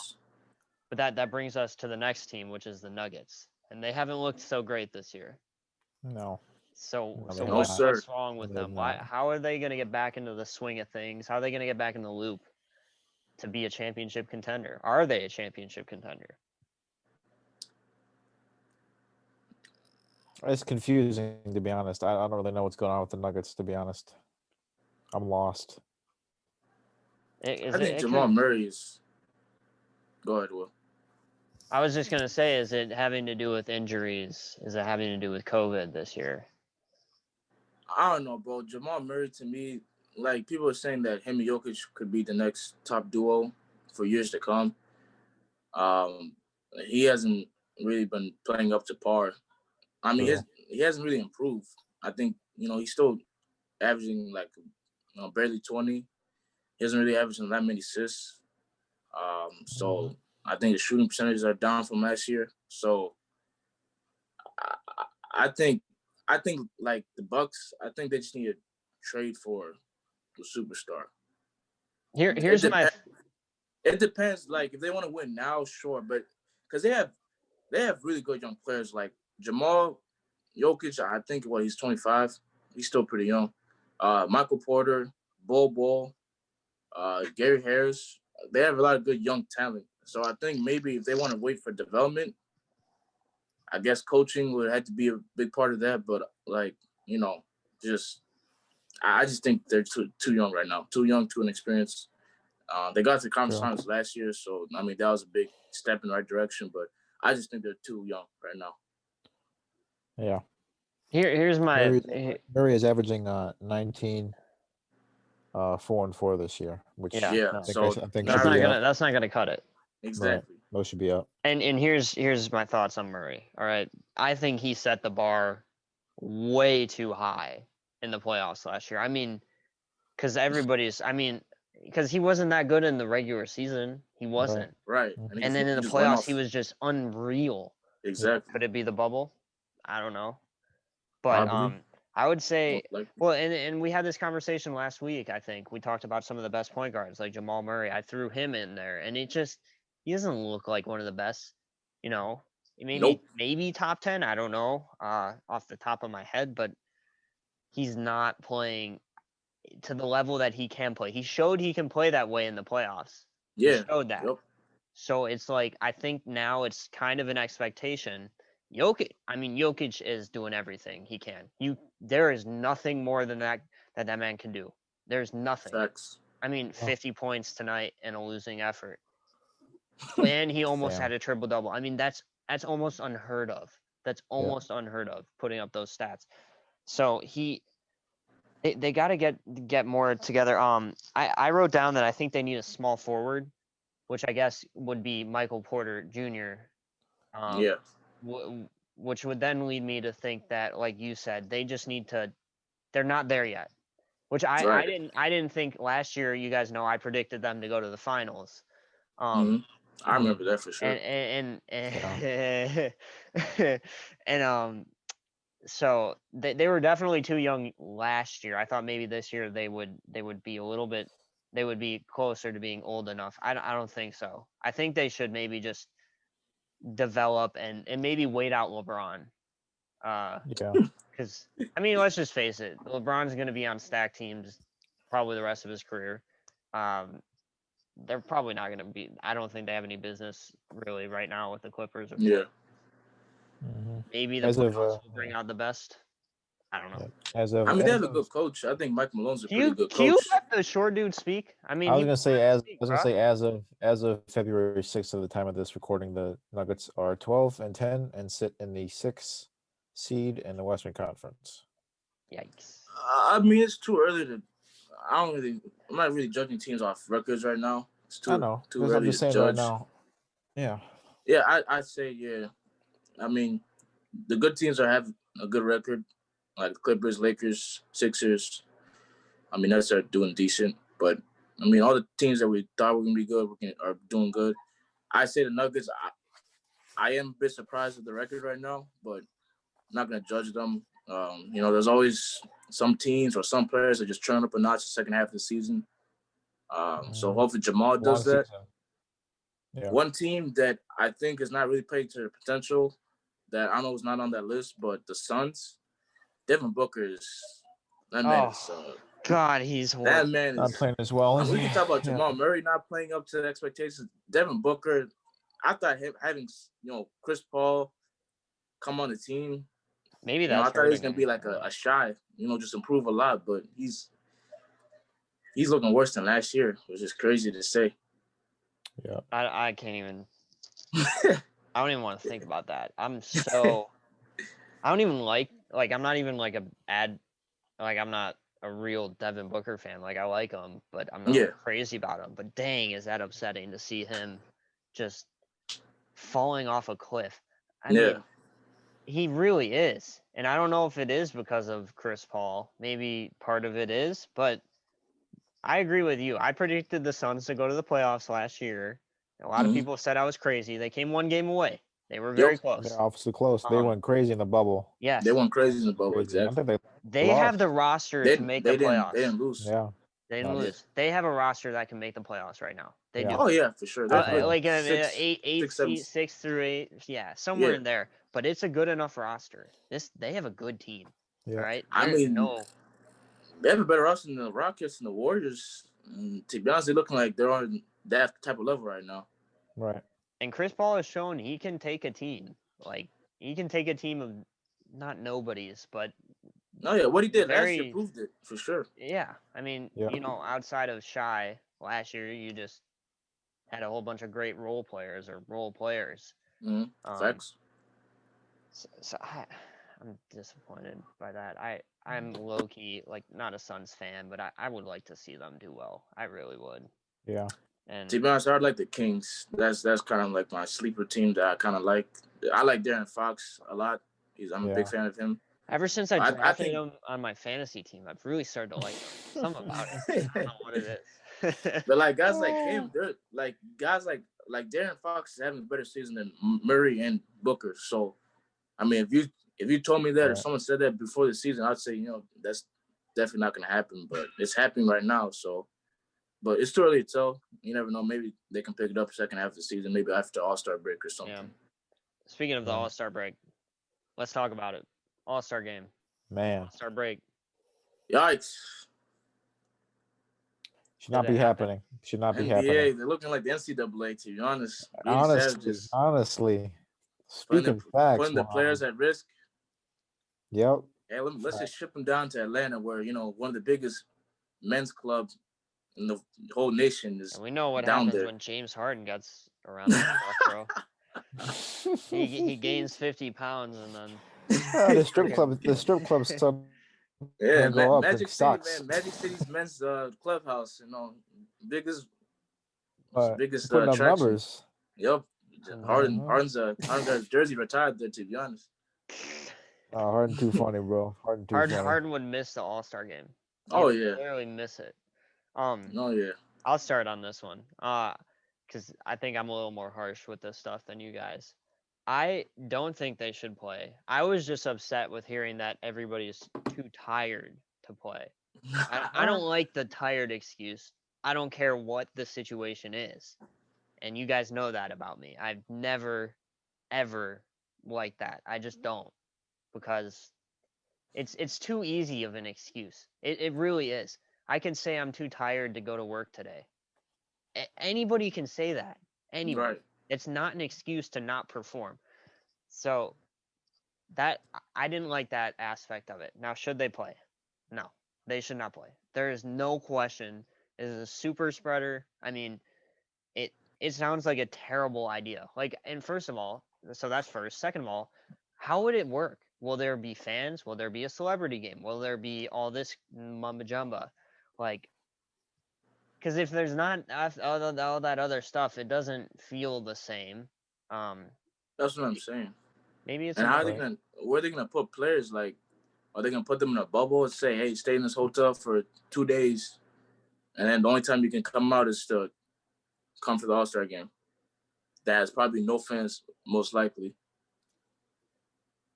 that brings us to the next team, which is the Nuggets, and they haven't looked so great this year. No. So what's wrong with them? How are they going to get back into the swing of things? How are they going to get back in the loop to be a championship contender? Are they a championship contender? It's confusing, to be honest. I don't really know what's going on with the Nuggets, to be honest. I'm lost. I think Jamal Murray's... Go ahead, Will. I was just going to say, is it having to do with injuries? Is it having to do with COVID this year? I don't know, bro. Jamal Murray, to me, like, people are saying that him and Jokic could be the next top duo for years to come. He hasn't really been playing up to par. I mean, he hasn't really improved. I think, he's still averaging like, barely 20. He hasn't really averaging that many assists. So I think the shooting percentages are down from last year. So I think like the Bucks, I think they just need to trade for the superstar. Here's my. It depends. Like if they want to win now, sure, but because they have really good young players like Jamal Jokic. I think he's 25. He's still pretty young. Michael Porter, Bol, Gary Harris. They have a lot of good young talent. So I think maybe if they want to wait for development, I guess coaching would have to be a big part of that. But like just I just think they're too young right now. Too young, too inexperienced. They got to the conference finals last year, so I mean that was a big step in the right direction. But I just think they're too young right now. Yeah. Here's my. Murray is averaging 19, 4-4 this year, which I think that's not gonna cut it. Exactly. Right. Those should be up. And here's my thoughts on Murray. All right, I think he set the bar way too high in the playoffs last year. I mean, because he wasn't that good in the regular season. He wasn't. Right. And then in the playoffs, he was just unreal. Exactly. Could it be the bubble? I don't know. But I would say, well, and we had this conversation last week. I think we talked about some of the best point guards like Jamal Murray. I threw him in there, and he doesn't look like one of the best. Maybe top 10. I don't know off the top of my head, but he's not playing to the level that he can play. He showed he can play that way in the playoffs. Yeah, he showed that. Yep. So it's like I think now it's kind of an expectation. Jokic is doing everything he can. There is nothing more than that man can do. There's nothing. Facts. 50 points tonight in a losing effort. And he almost had a triple double. I mean, that's almost unheard of. That's almost unheard of, putting up those stats. So they got to get more together. I wrote down that I think they need a small forward, which I guess would be Michael Porter Jr. Which would then lead me to think that, like you said, they just need to. They're not there yet. Which I didn't think last year. You guys know I predicted them to go to the finals. I remember that for sure. And so they were definitely too young last year. I thought maybe this year they would be a little bit. They would be closer to being old enough. I don't think so. I think they should maybe just develop and maybe wait out LeBron. Because let's just face it, LeBron's going to be on stacked teams probably the rest of his career. They're probably not going to be. I don't think they have any business really right now with the Clippers. Maybe the playoffs will bring out the best. I don't know. They have a good coach. I think Mike Malone's a pretty good coach. Can you let the short dude speak? I was gonna say as of February 6th, of the time of this recording, the Nuggets are 12-10 and sit in the 6th seed in the Western Conference. Yikes! It's too early to. I'm not really judging teams off records right now. It's too. I know. Too early I'm just saying to judge. right now. Yeah. Yeah, I'd say yeah. The good teams have a good record, like Clippers, Lakers, Sixers. They're doing decent, but all the teams that we thought were gonna be good are doing good. I say the Nuggets. I am a bit surprised with the record right now, but I'm not gonna judge them. There's always some teams or some players that just turn up a notch the second half of the season. So hopefully Jamal does that. Yeah. One team that I think is not really playing to their potential, that I know is not on that list, but the Suns. Devin Booker is that man is. God, he's that man not playing as well. We can talk about Jamal Murray not playing up to the expectations. Devin Booker, I thought having Chris Paul come on the team. Maybe that's. I thought he was gonna be like a shy, just improve a lot, but he's looking worse than last year, which is crazy to say. Yeah, I can't even. I don't even want to think about that. I'm so. I don't even like. I'm not even I'm not a real Devin Booker fan. I like him, but I'm not crazy about him. But dang, is that upsetting to see him just falling off a cliff. I mean, he really is. And I don't know if it is because of Chris Paul. Maybe part of it is, but I agree with you. I predicted the Suns to go to the playoffs last year. A lot of people said I was crazy. They came one game away. They were very close. They're obviously close. They went crazy in the bubble. Yes. They went crazy in the bubble, Crazy. I exactly. think They have the roster to make the playoffs. They didn't lose. Yeah. They didn't lose. They have a roster that can make the playoffs right now. They do. Oh yeah, for sure. Like six, seven. 6 through 8, yeah, somewhere in there. But it's a good enough roster. They have a good team. Yeah. All right. I mean, they have a better roster than the Rockets and the Warriors. And to be honest, they're looking like they're on that type of level right now. Right. And Chris Paul has shown he can take a team. Like, he can take a team of not nobodies, but what he did last year proved it for sure. Yeah, I mean, outside of Shy last year, you just had a whole bunch of great role players. Facts. So I'm disappointed by that. I'm low key like not a Suns fan, but I would like to see them do well. I really would. Yeah. And to be honest, I like the Kings. That's kind of like my sleeper team that I kind of like. I like Darren Fox a lot. I'm a big fan of him. Ever since I drafted him on my fantasy team, I've really started to like him. Something about it. I don't know what it is. But like guys like him, they're like guys like Darren Fox is having a better season than Murray and Booker. So, I mean, if you told me that or someone said that before the season, I'd say that's definitely not going to happen. But it's happening right now. So, but it's too early to tell. You never know. Maybe they can pick it up second half of the season, maybe after All-Star break or something. Yeah. Speaking of the All-Star break, let's talk about it. All-Star game. Man. All-Star break. Yikes. Should not be happening. Should not be happening. NBA, they're looking like the NCAA, to be honest. Honestly. Speaking facts. Putting the players at risk. Yep. Hey, let's just ship them down to Atlanta where, one of the biggest men's clubs in the whole nation is. And we know what down happens there. when James Harden gets around the stuff, bro. he gains 50 pounds and then the strip club stuff. Yeah, Magic City, man. Magic City's men's clubhouse, biggest putting up attraction. Numbers. Yep. Harden's got his jersey retired there, to be honest. Harden too funny, bro. Harden would miss the All-Star game. He would literally miss it. Yeah. I'll start on this one. Because I think I'm a little more harsh with this stuff than you guys. I don't think they should play. I was just upset with hearing that everybody's too tired to play. I don't like the tired excuse. I don't care what the situation is. And you guys know that about me. I've never, ever liked that. I just don't. Because it's too easy of an excuse. It really is. I can say I'm too tired to go to work today. Anybody can say that. Anybody. Right. It's not an excuse to not perform. So that I didn't like that aspect of it. Now, should they play? No, they should not play. There is no question. It is a super spreader. I mean, it sounds like a terrible idea. Like, and first of all, so that's first. Second of all, how would it work? Will there be fans? Will there be a celebrity game? Will there be all this mumba jumba? Like, because if there's not all that other stuff, it doesn't feel the same. That's what I'm saying. Maybe it's. And where are they gonna put players? Like, are they gonna put them in a bubble and say, "Hey, stay in this hotel for 2 days," and then the only time you can come out is to come for the All-Star game? That has probably no fans, most likely.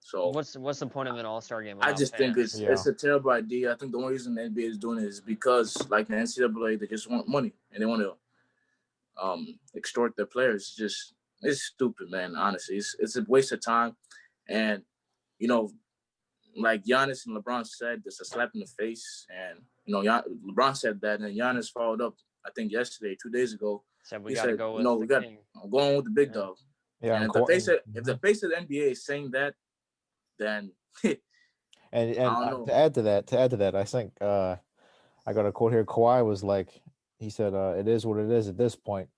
So what's the point of an All-Star game? I just think it's a terrible idea. I think the only reason the NBA is doing it is because, like the NCAA, they just want money and they want to extort their players. It's stupid, man. Honestly, it's a waste of time, and like Giannis and LeBron said, it's a slap in the face. And LeBron said that, and Giannis followed up, I think yesterday, 2 days ago. So we got to go with the king. Going with the big dog. Yeah, and if the face of the NBA is saying that, then and to add to that, I think I got a quote here. Kawhi was like, he said, "It is what it is at this point.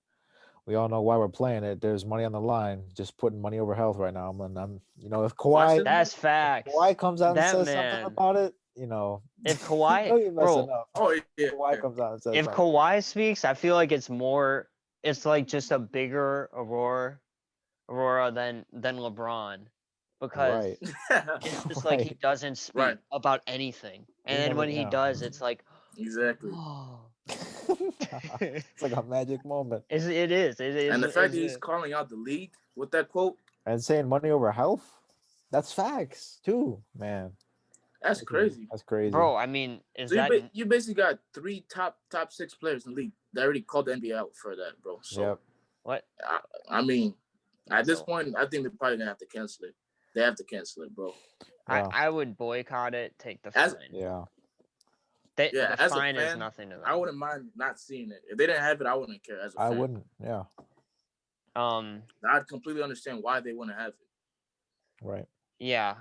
We all know why we're playing it. There's money on the line. Just putting money over health right now." And I'm if Kawhi, that's facts. Kawhi comes out and says something about it, if Kawhi, bro, Kawhi comes out and says, if Kawhi speaks, I feel like it's like just a bigger roar Aurora than LeBron, because Right. it's just like he Right. doesn't speak Right. about anything, and He then never. when he Yeah. does, it's like, Exactly. oh, It's like a magic moment. it is. And the fact that he's calling out the league with that quote, And saying money over health, that's facts too, man. that's crazy. That's crazy. Bro, I mean, is So that you basically got 3 top 6 players in the league that already called the NBA out for that, bro. So Yep. what? I mean, at this So- point, I think they're probably gonna have to cancel it. They have to cancel it, bro. Yeah. I would boycott it. Take the As- fine. Yeah. Yeah, the as a fine is fan, nothing to them. I wouldn't mind not seeing it. If they didn't have it, I wouldn't care as a fan. I wouldn't. Yeah. I'd completely understand why they wouldn't have it. Right. Yeah.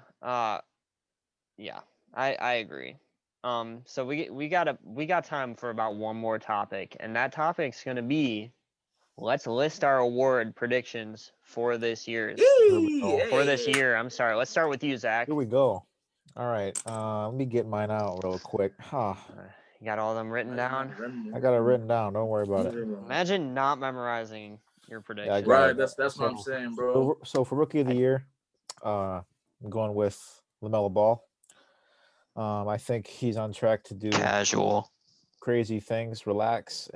Yeah. I agree. So we got time for about one more topic, and that topic's gonna be, let's list our award predictions for this year. I'm sorry. Let's start with you, Zach. Here we go. All right. Let me get mine out real quick. You got all them written down? I got it wrritten down. Don't worry about it. Imagine not memorizing your predictions. got Right, it. that's what I'm saying, bro. So for rookie of the year, I'm going with LaMelo Ball. I think he's on track to do Casual. crazy things. Relax,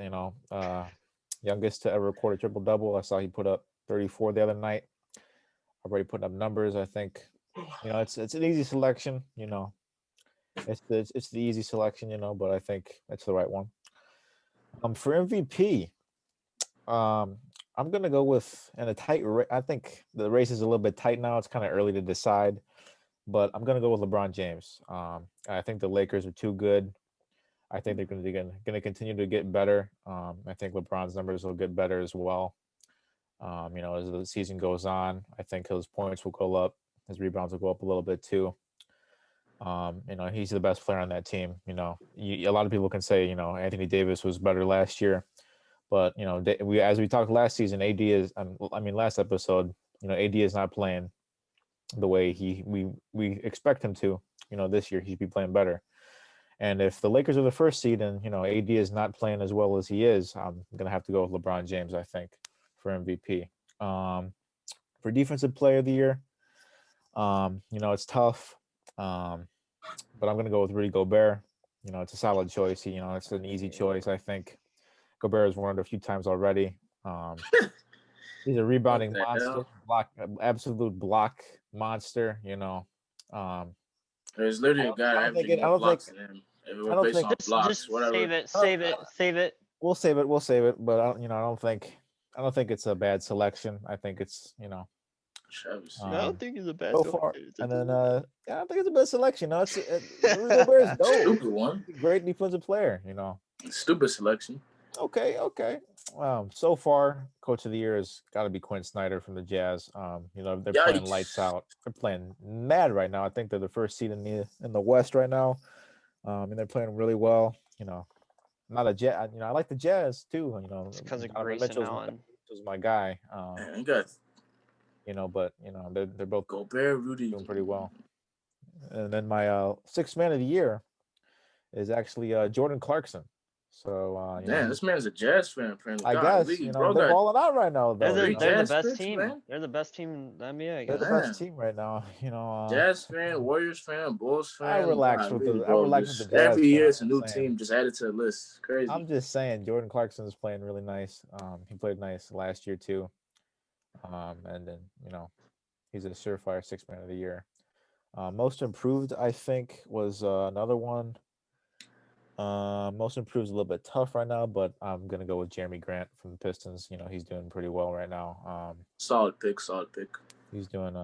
youngest to ever record a triple double. I saw he put up 34 the other night. Already putting up numbers. I think, it's an easy selection. It's the easy selection. But I think it's the right one. For MVP, I'm gonna go with in a tight. I think the race is a little bit tight now. It's kind of early to decide, but I'm gonna go with LeBron James. I think the Lakers are too good. I think they're going to continue to get better. I think LeBron's numbers will get better as well. As the season goes on, I think his points will go up, his rebounds will go up a little bit too. He's the best player on that team. A lot of people can say, Anthony Davis was better last year, but as we talked last season, AD is. Last episode, AD is not playing the way we expect him to. This year he should be playing better. And if the Lakers are the first seed and, AD is not playing as well as he is, I'm going to have to go with LeBron James, I think, for MVP. For Defensive Player of the Year, it's tough, but I'm going to go with Rudy Gobert. It's a solid choice. It's an easy choice, I think. Gobert has won it a few times already. He's a rebounding monster, absolute block monster, There's literally a guy averaging more blocks than him. Everyone based on blocks, just whatever. Save it. We'll save it. But I don't think it's a bad selection. I think it's I don't think he's a bad so far. And then I don't think it's a bad selection. No, it's Gobert's dope. Stupid one. Great defensive player. Stupid selection. Okay. So far, Coach of the Year has got to be Quinn Snyder from the Jazz. They're playing lights out. They're playing mad right now. I think they're the first seed in the West right now. And they're playing really well. Not a Jazz. I like the Jazz too. Because of Grayson Allen. Was my guy. But they're both Gobert, Rudy doing pretty well. And then my sixth man of the year is actually Jordan Clarkson. So this man's a Jazz fan. Apparently, I guess they're balling out right now. Though they're the best fans, team. Man? They're the best team in the NBA. I They're guess. the best team right now. Jazz fan, Warriors fan, Bulls fan. I relax with the Jazz. Every year it's a new team just added to the list. It's crazy. I'm just saying, Jordan Clarkson is playing really nice. He played nice last year too. And then he's a surefire sixth man of the year. Most improved, I think, was another one. Most improved is a little bit tough right now, but I'm gonna go with Jeremy Grant from the Pistons. He's doing pretty well right now. Solid pick. He's doing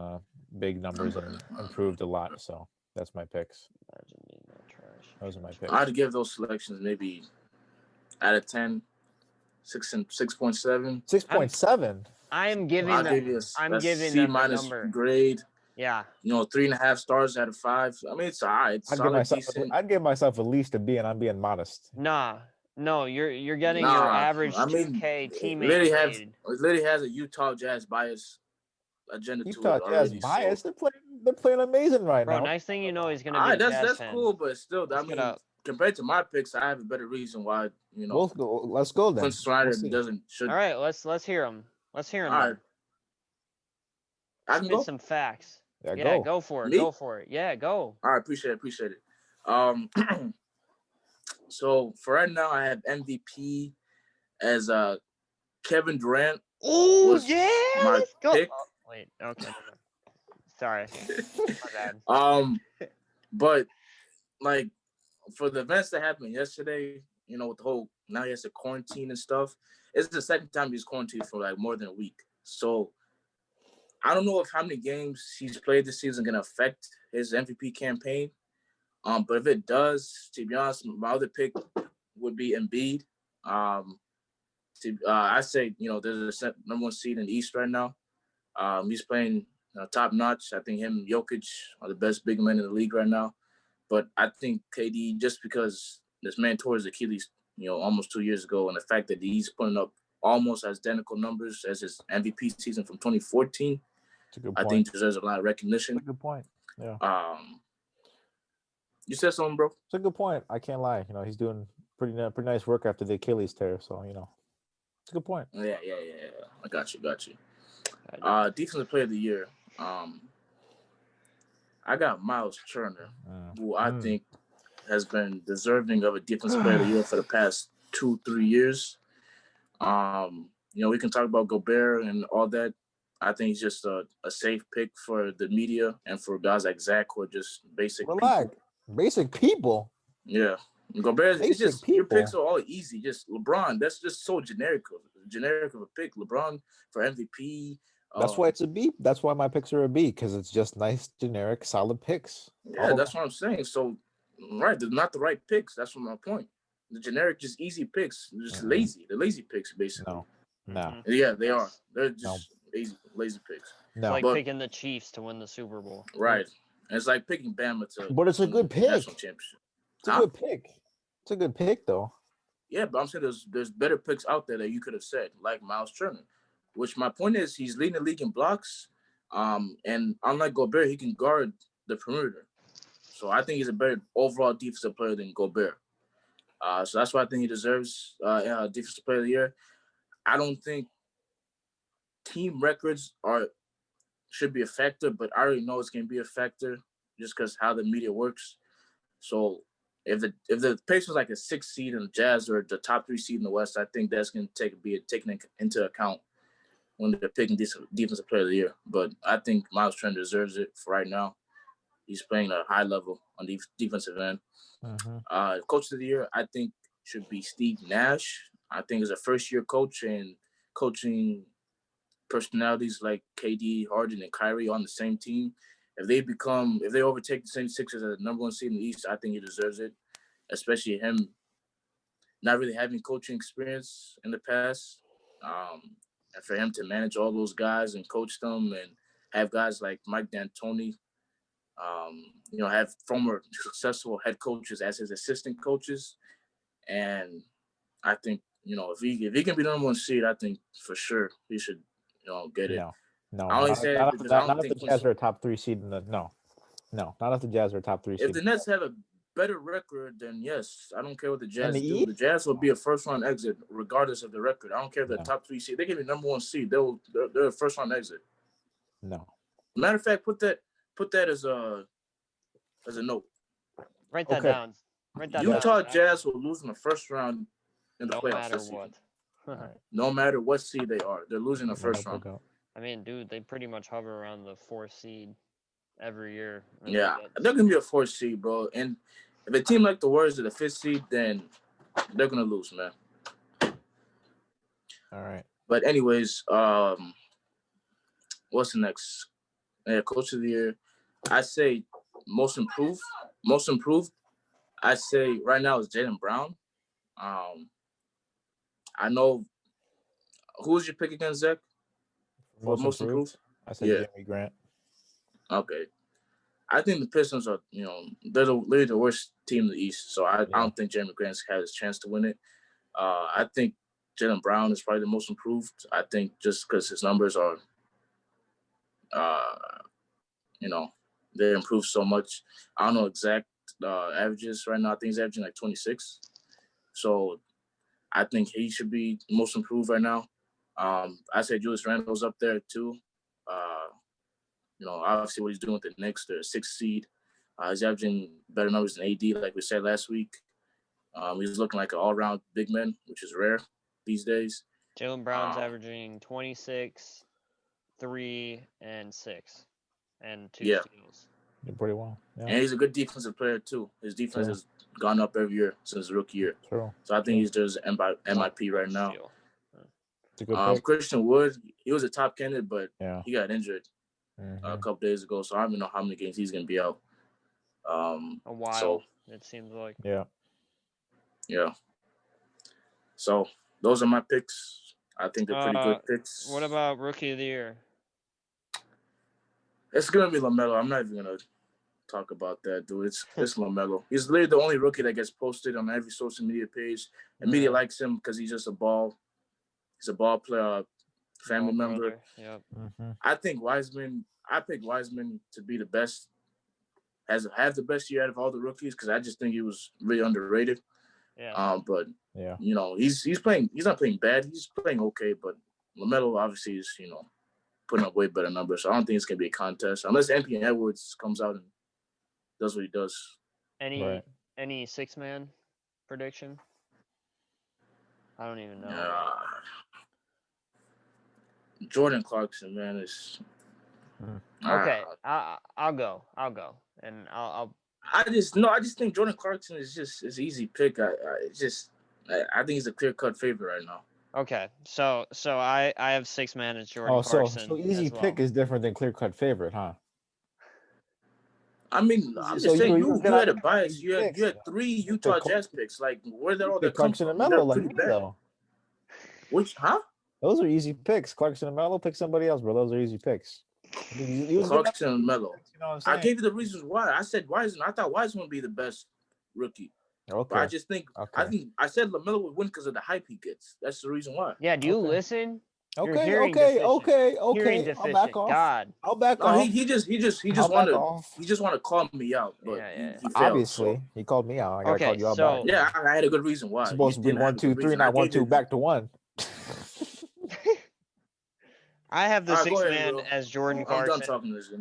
big numbers and improved a lot. So that's my picks. Imagine being that trash. Those are my picks. I'd give those selections maybe out of 10, 6.7. 6.7. I'm giving them. I'm giving C- them a number. grade. Yeah. 3.5 stars out of 5. I mean, it's all right. I'd give myself at least a B, and I'm being modest. No, you're getting your average 2K teammate. It literally has a Utah Jazz bias agenda to it. Utah Jazz bias. So. They're playing amazing right now. Bro, next thing you know, he's gonna be a that's fan. cool, but still, compared to my picks, I have a better reason why. Let's go then. Quinn Snyder should. All right, let's hear him. Let's hear him. All right. I can spit go. some facts. Yeah, Yeah, go. go for it. Me? Go for it. Yeah, go. All right, appreciate it. Um, so for right now, I have MVP as Kevin Durant Oh was yeah, my let's go. pick. Oh, wait, okay, never mind. Sorry, my bad. But like for the events that happened yesterday, you know, with the whole now he has to quarantine and stuff. It's the second time he's quarantined for like more than a week. So I don't know if how many games he's played this season gonna affect his MVP campaign. But if it does, to be honest, my other pick would be Embiid. I say, you know, there's a number one seed in the East right now. He's playing top notch. I think him and Jokic are the best big men in the league right now. But I think KD, just because this man tore his Achilles, you know, almost 2 years ago, and the fact that he's putting up almost identical numbers as his MVP season from 2014, I think deserves a lot of recognition. That's a good point. Yeah. You said something, bro? It's a good point. I can't lie. You know, he's doing pretty nice work after the Achilles tear. So, you know, it's a good point. Yeah. I got you. Defensive player of the year. I got Miles Turner, who I think has been deserving of a defensive player of the year for the past 2-3 years. You know, we can talk about Gobert and all that. I think he's just a safe pick for the media and for guys like Zach who are just basic people. Basic people. Yeah. Gobert, it's just people. your picks are all easy. Just LeBron, that's just so generic of a pick. LeBron for MVP. That's why it's a B. That's why my picks are a B, because it's just nice, generic, solid picks. Yeah, that's what I'm saying. So, right, they're not the right picks. That's my point. The generic, just easy picks, just lazy. The lazy picks, basically. No. Yeah, they are. They're just lazy picks. It's like picking the Chiefs to win the Super Bowl. Right. And it's like picking Bama to But it's a good pick. National championship. It's a good pick. It's a good pick, though. Yeah, but I'm saying there's better picks out there that you could have said, like Miles Turner, which my point is he's leading the league in blocks. And unlike Gobert, he can guard the perimeter. So I think he's a better overall defensive player than Gobert. So that's why I think he deserves defensive player of the year. I don't think team records should be a factor, but I already know it's going to be a factor just because how the media works. So if the Pacers like a 6th seed in the Jazz or the top 3 seed in the West, I think that's going to be taken into account when they're picking defensive player of the year. But I think Miles Turner deserves it for right now. He's playing at a high level on the defensive end. Coach of the year, I think, should be Steve Nash. I think he's a first-year coach, and coaching personalities like KD, Harden, and Kyrie on the same team, if they overtake the same Sixers as the number one seed in the East, I think he deserves it, especially him not really having coaching experience in the past. And for him to manage all those guys and coach them and have guys like Mike D'Antoni, you know, have former successful head coaches as his assistant coaches. And I think, you know, if he can be the number one seed, I think for sure he should, you know, get it. No, I only say it because I don't not if think the Jazz are a top 3 seed in the no, not if the Jazz are a top 3 seed. If the Nets have a better record, then yes, I don't care what the Jazz do. East? The Jazz will be a first round exit regardless of the record. I don't care if they're top 3 seed. They can be number one seed. They're a first round exit. No. Matter of fact, put that as a note. Write that down. Utah Jazz will lose in the first round in the playoffs. No matter what. No matter what seed they are, they're losing the first round. I mean, dude, they pretty much hover around the 4th seed every year. Yeah, they're gonna be a 4th seed, bro. And if a team like the Warriors are the 5th seed, then they're gonna lose, man. All right. But anyways, what's the next? Coach of the year. I say most improved. I say right now is Jaylen Brown. I know. Who's your pick again, Zach? For most improved? I said Jimmy Grant. Okay. I think the Pistons are, you know, they're literally the worst team in the East. So I don't think Jeremy Grant has a chance to win it. I think Jaylen Brown is probably the most improved. I think just because his numbers are, you know, they improved so much. I don't know exact averages right now. I think he's averaging like 26. So I think he should be most improved right now. I say Julius Randle's up there too. obviously what he's doing with the Knicks, they're a 6th seed. He's averaging better numbers than AD, like we said last week. He's looking like an all-around big man, which is rare these days. Jaylen Brown's averaging 26, 3, and 6, and 2 steals. Did pretty well. Yeah. And he's a good defensive player too. His defense has gone up every year since his rookie year. True. So I think he's just MIP right now. It's a good pick. Christian Wood, he was a top candidate, but he got injured a Mm-hmm. couple days ago. So I don't even know how many games he's going to be out. A while, so, it seems like. Yeah. So those are my picks. I think they're pretty good picks. What about Rookie of the Year? It's going to be LaMelo. I'm not even going to talk about that, dude. It's LaMelo. He's literally the only rookie that gets posted on every social media page. And media likes him because he's just a ball. He's a ball player, family member. Yep. Mm-hmm. I pick Wiseman to be the best. Have the best year out of all the rookies because I just think he was really underrated. Yeah. But he's playing. He's not playing bad. He's playing okay. But LaMelo obviously is putting up way better numbers. So I don't think it's gonna be a contest unless Anthony Edwards comes out and does what he does. Any 6-man prediction? I don't even know. Jordan Clarkson, man, is okay. I'll go, and I just think Jordan Clarkson is just an easy pick. I think he's a clear-cut favorite right now. Okay, so I have 6-man as Jordan Clarkson. So easy pick is different than clear-cut favorite, huh? I mean, I'm just saying you had a bias. You had 3 Utah Jazz picks. Like, where did all that come from? Clarkson and Melo, like me, though. Which, huh? Those are easy picks. Clarkson and Melo, pick somebody else, bro. Those are easy picks. Clarkson and Melo. You know I gave you the reasons why. I said Wiseman. I thought Wiseman would be the best rookie. Okay. But I just think I said LaMelo would win because of the hype he gets. That's the reason why. Yeah, do you listen? Okay. Hearing I'll back off. God. I'll back off. He just want to call me out. But he failed, obviously, he called me out. I gotta call you out back. Yeah, I had a good reason why. It's supposed to be 1, 2, 3, not 1, 2, back to 1. I have the 6-man as Jordan Clarkson. I'm done talking to this.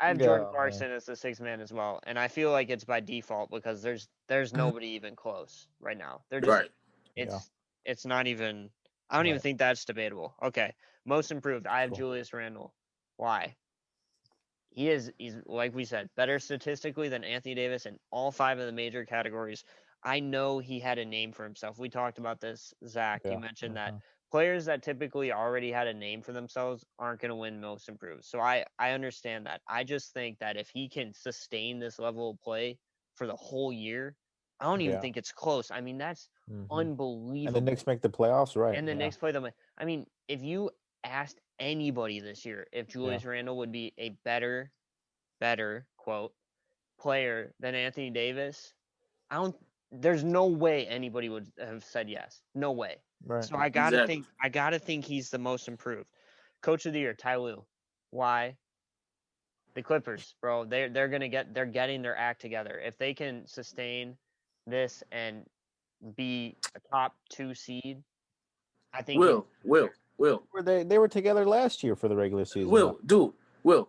I have Jordan Clarkson as the 6-man as well, and I feel like it's by default because there's nobody even close right now. They're just it's not even. I don't even think that's debatable. Okay, most improved. I have Julius Randle. Why? He's like we said, better statistically than Anthony Davis in all 5 of the major categories. I know he had a name for himself. We talked about this, Zach. You mentioned that players that typically already had a name for themselves aren't going to win most improved. So I understand that. I just think that if he can sustain this level of play for the whole year, I don't even think it's close. I mean, that's unbelievable. And the Knicks make the playoffs, right? And the Knicks play them. I mean, if you asked anybody this year if Julius Randle would be a better, quote, player than Anthony Davis, there's no way anybody would have said yes. No way. Right. So I gotta think he's the most improved. Coach of the Year, Ty Lue. Why? The Clippers, bro. They're getting their act together. If they can sustain this and be a top 2 seed, I think Will. They were together last year for the regular season. Will. The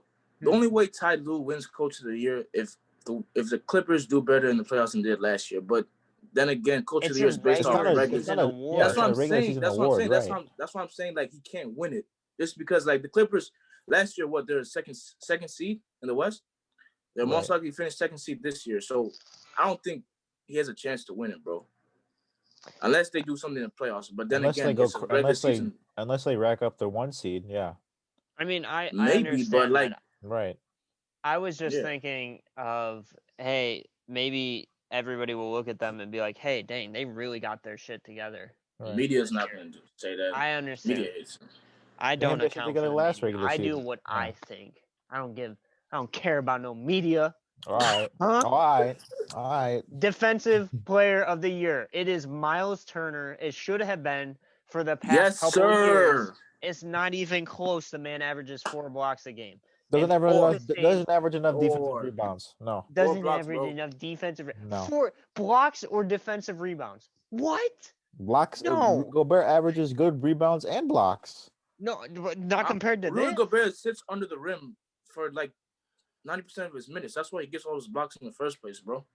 only way Ty Lue wins Coach of the Year if the Clippers do better in the playoffs than they did last year. But then again, Coach of the Year is based on the regular season award. That's what I'm saying. That's why I'm saying like he can't win it just because like the Clippers last year, they're second seed in the West. They're most likely finish second seed this year. So I don't think he has a chance to win it, bro. Unless they do something in the playoffs. But then unless they rack up the 1 seed, yeah. I mean, I maybe, understand but like right. I was just thinking of, hey, maybe everybody will look at them and be like, hey, dang, they really got their shit together. Right. Media's not going to say that. I understand. Media is. I don't account for the media. I do what I think. I don't care about no media. All right. Huh? All right. Defensive Player of the Year. It is Miles Turner. It should have been for the past couple of years. It's not even close. The man averages 4 blocks a game. Doesn't average enough defensive rebounds. No. Doesn't average enough defensive. No. 4 blocks or defensive rebounds. What? Blocks. No. Gobert averages good rebounds and blocks. No, not compared to Rudy this. Gobert sits under the rim for like 90% of his minutes. That's why he gets all his blocks in the first place, bro.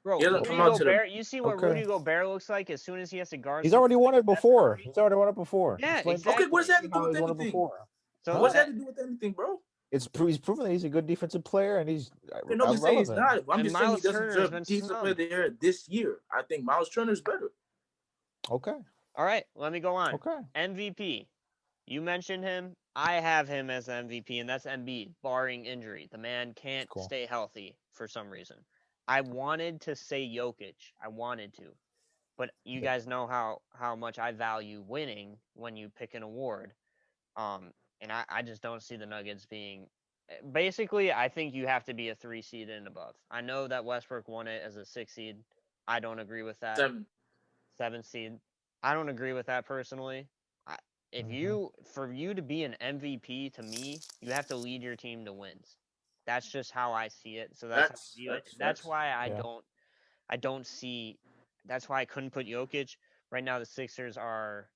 Bro, He doesn't Rudy come out to the. Gobert, you see what Okay. Rudy Gobert looks like as soon as he has to guard. He's someone already won like it before. Steph He's already won it before. Yeah, Explain exactly. Okay, what does that have to do how with he's won it anything? before. So What's that have to do with anything, bro? He's proven that he's a good defensive player and he's Okay, nobody's saying he's relevant. not. I'm And just saying he Miles doesn't Turner's deserve been defensive player of snubbed. the year this year. I think Miles Turner's better. Okay. All right, let me go on. Okay. MVP. You mentioned him. I have him as the MVP, and that's Embiid, barring injury. The man can't Cool. stay healthy for some reason. I wanted to say Jokic. I wanted to. But you guys know how much I value winning when you pick an award. And I just don't see the Nuggets being basically, I think you have to be a 3 seed and above. I know that Westbrook won it as a 6 seed. I don't agree with that. 7 seed. I don't agree with that personally. For you to be an MVP, to me, you have to lead your team to wins. That's just how I see it. So that's why I don't see. That's why I couldn't put Jokic. Right now, the Sixers are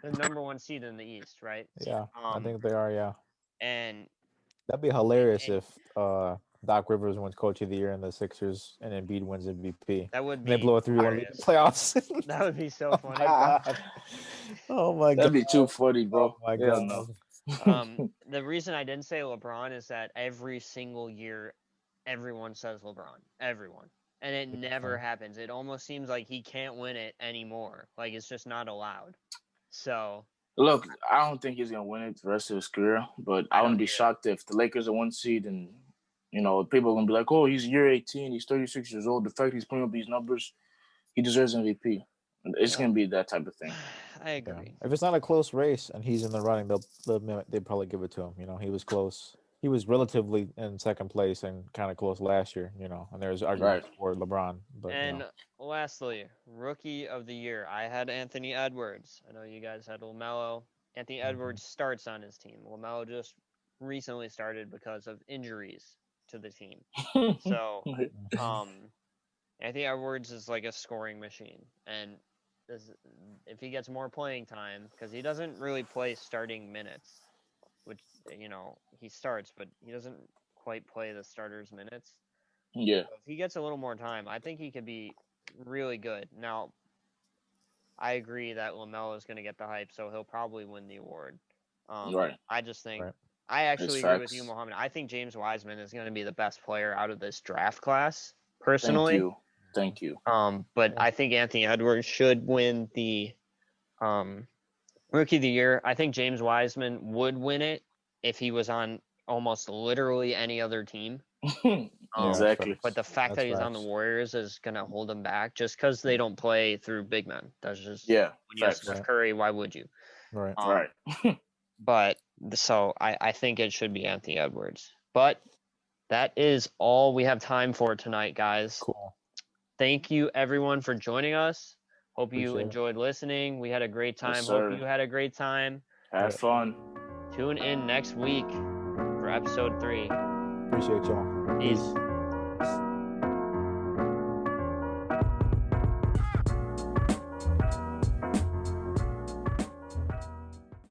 the number 1 seed in the East, right? Yeah, I think they are. Yeah, and that'd be hilarious if Doc Rivers wins Coach of the Year and the Sixers and Embiid wins MVP. That would be. They blow a 3-1 lead in the playoffs. That would be so funny. Oh my god, that'd be too funny, bro. Oh my god. No. The reason I didn't say LeBron is that every single year, everyone says LeBron. Everyone. And it never happens. It almost seems like he can't win it anymore. Like, it's just not allowed. So. Look, I don't think he's going to win it the rest of his career, but I wouldn't be shocked if the Lakers are 1 seed and, people are going to be like, oh, he's year 18, he's 36 years old. The fact he's putting up these numbers, he deserves MVP. It's going to be that type of thing. I agree. Yeah. If it's not a close race and he's in the running, they'll probably give it to him. He was close. He was relatively in second place and kind of close last year, and there's arguments for LeBron. But, lastly, Rookie of the Year. I had Anthony Edwards. I know you guys had LaMelo. Anthony Edwards starts on his team. LaMelo just recently started because of injuries to the team. So, Anthony Edwards is like a scoring machine. And if he gets more playing time, because he doesn't really play starting minutes, which, he starts, but he doesn't quite play the starters' minutes. Yeah. So if he gets a little more time, I think he could be really good. Now, I agree that LaMelo is going to get the hype, so he'll probably win the award. Right. I just think I actually agree with you, Mohammed. I think James Wiseman is going to be the best player out of this draft class, personally. Thank you. But I think Anthony Edwards should win the Rookie of the Year. I think James Wiseman would win it if he was on almost literally any other team. Exactly. But the fact that he's on the Warriors is going to hold him back just because they don't play through big men. That's just when you have Steph Curry, why would you? Right. Right. But so I think it should be Anthony Edwards. But that is all we have time for tonight, guys. Cool. Thank you, everyone, for joining us. Hope you enjoyed listening. We had a great time. Hope you had a great time. Have fun. Tune in next week for episode 3. Appreciate y'all. Peace.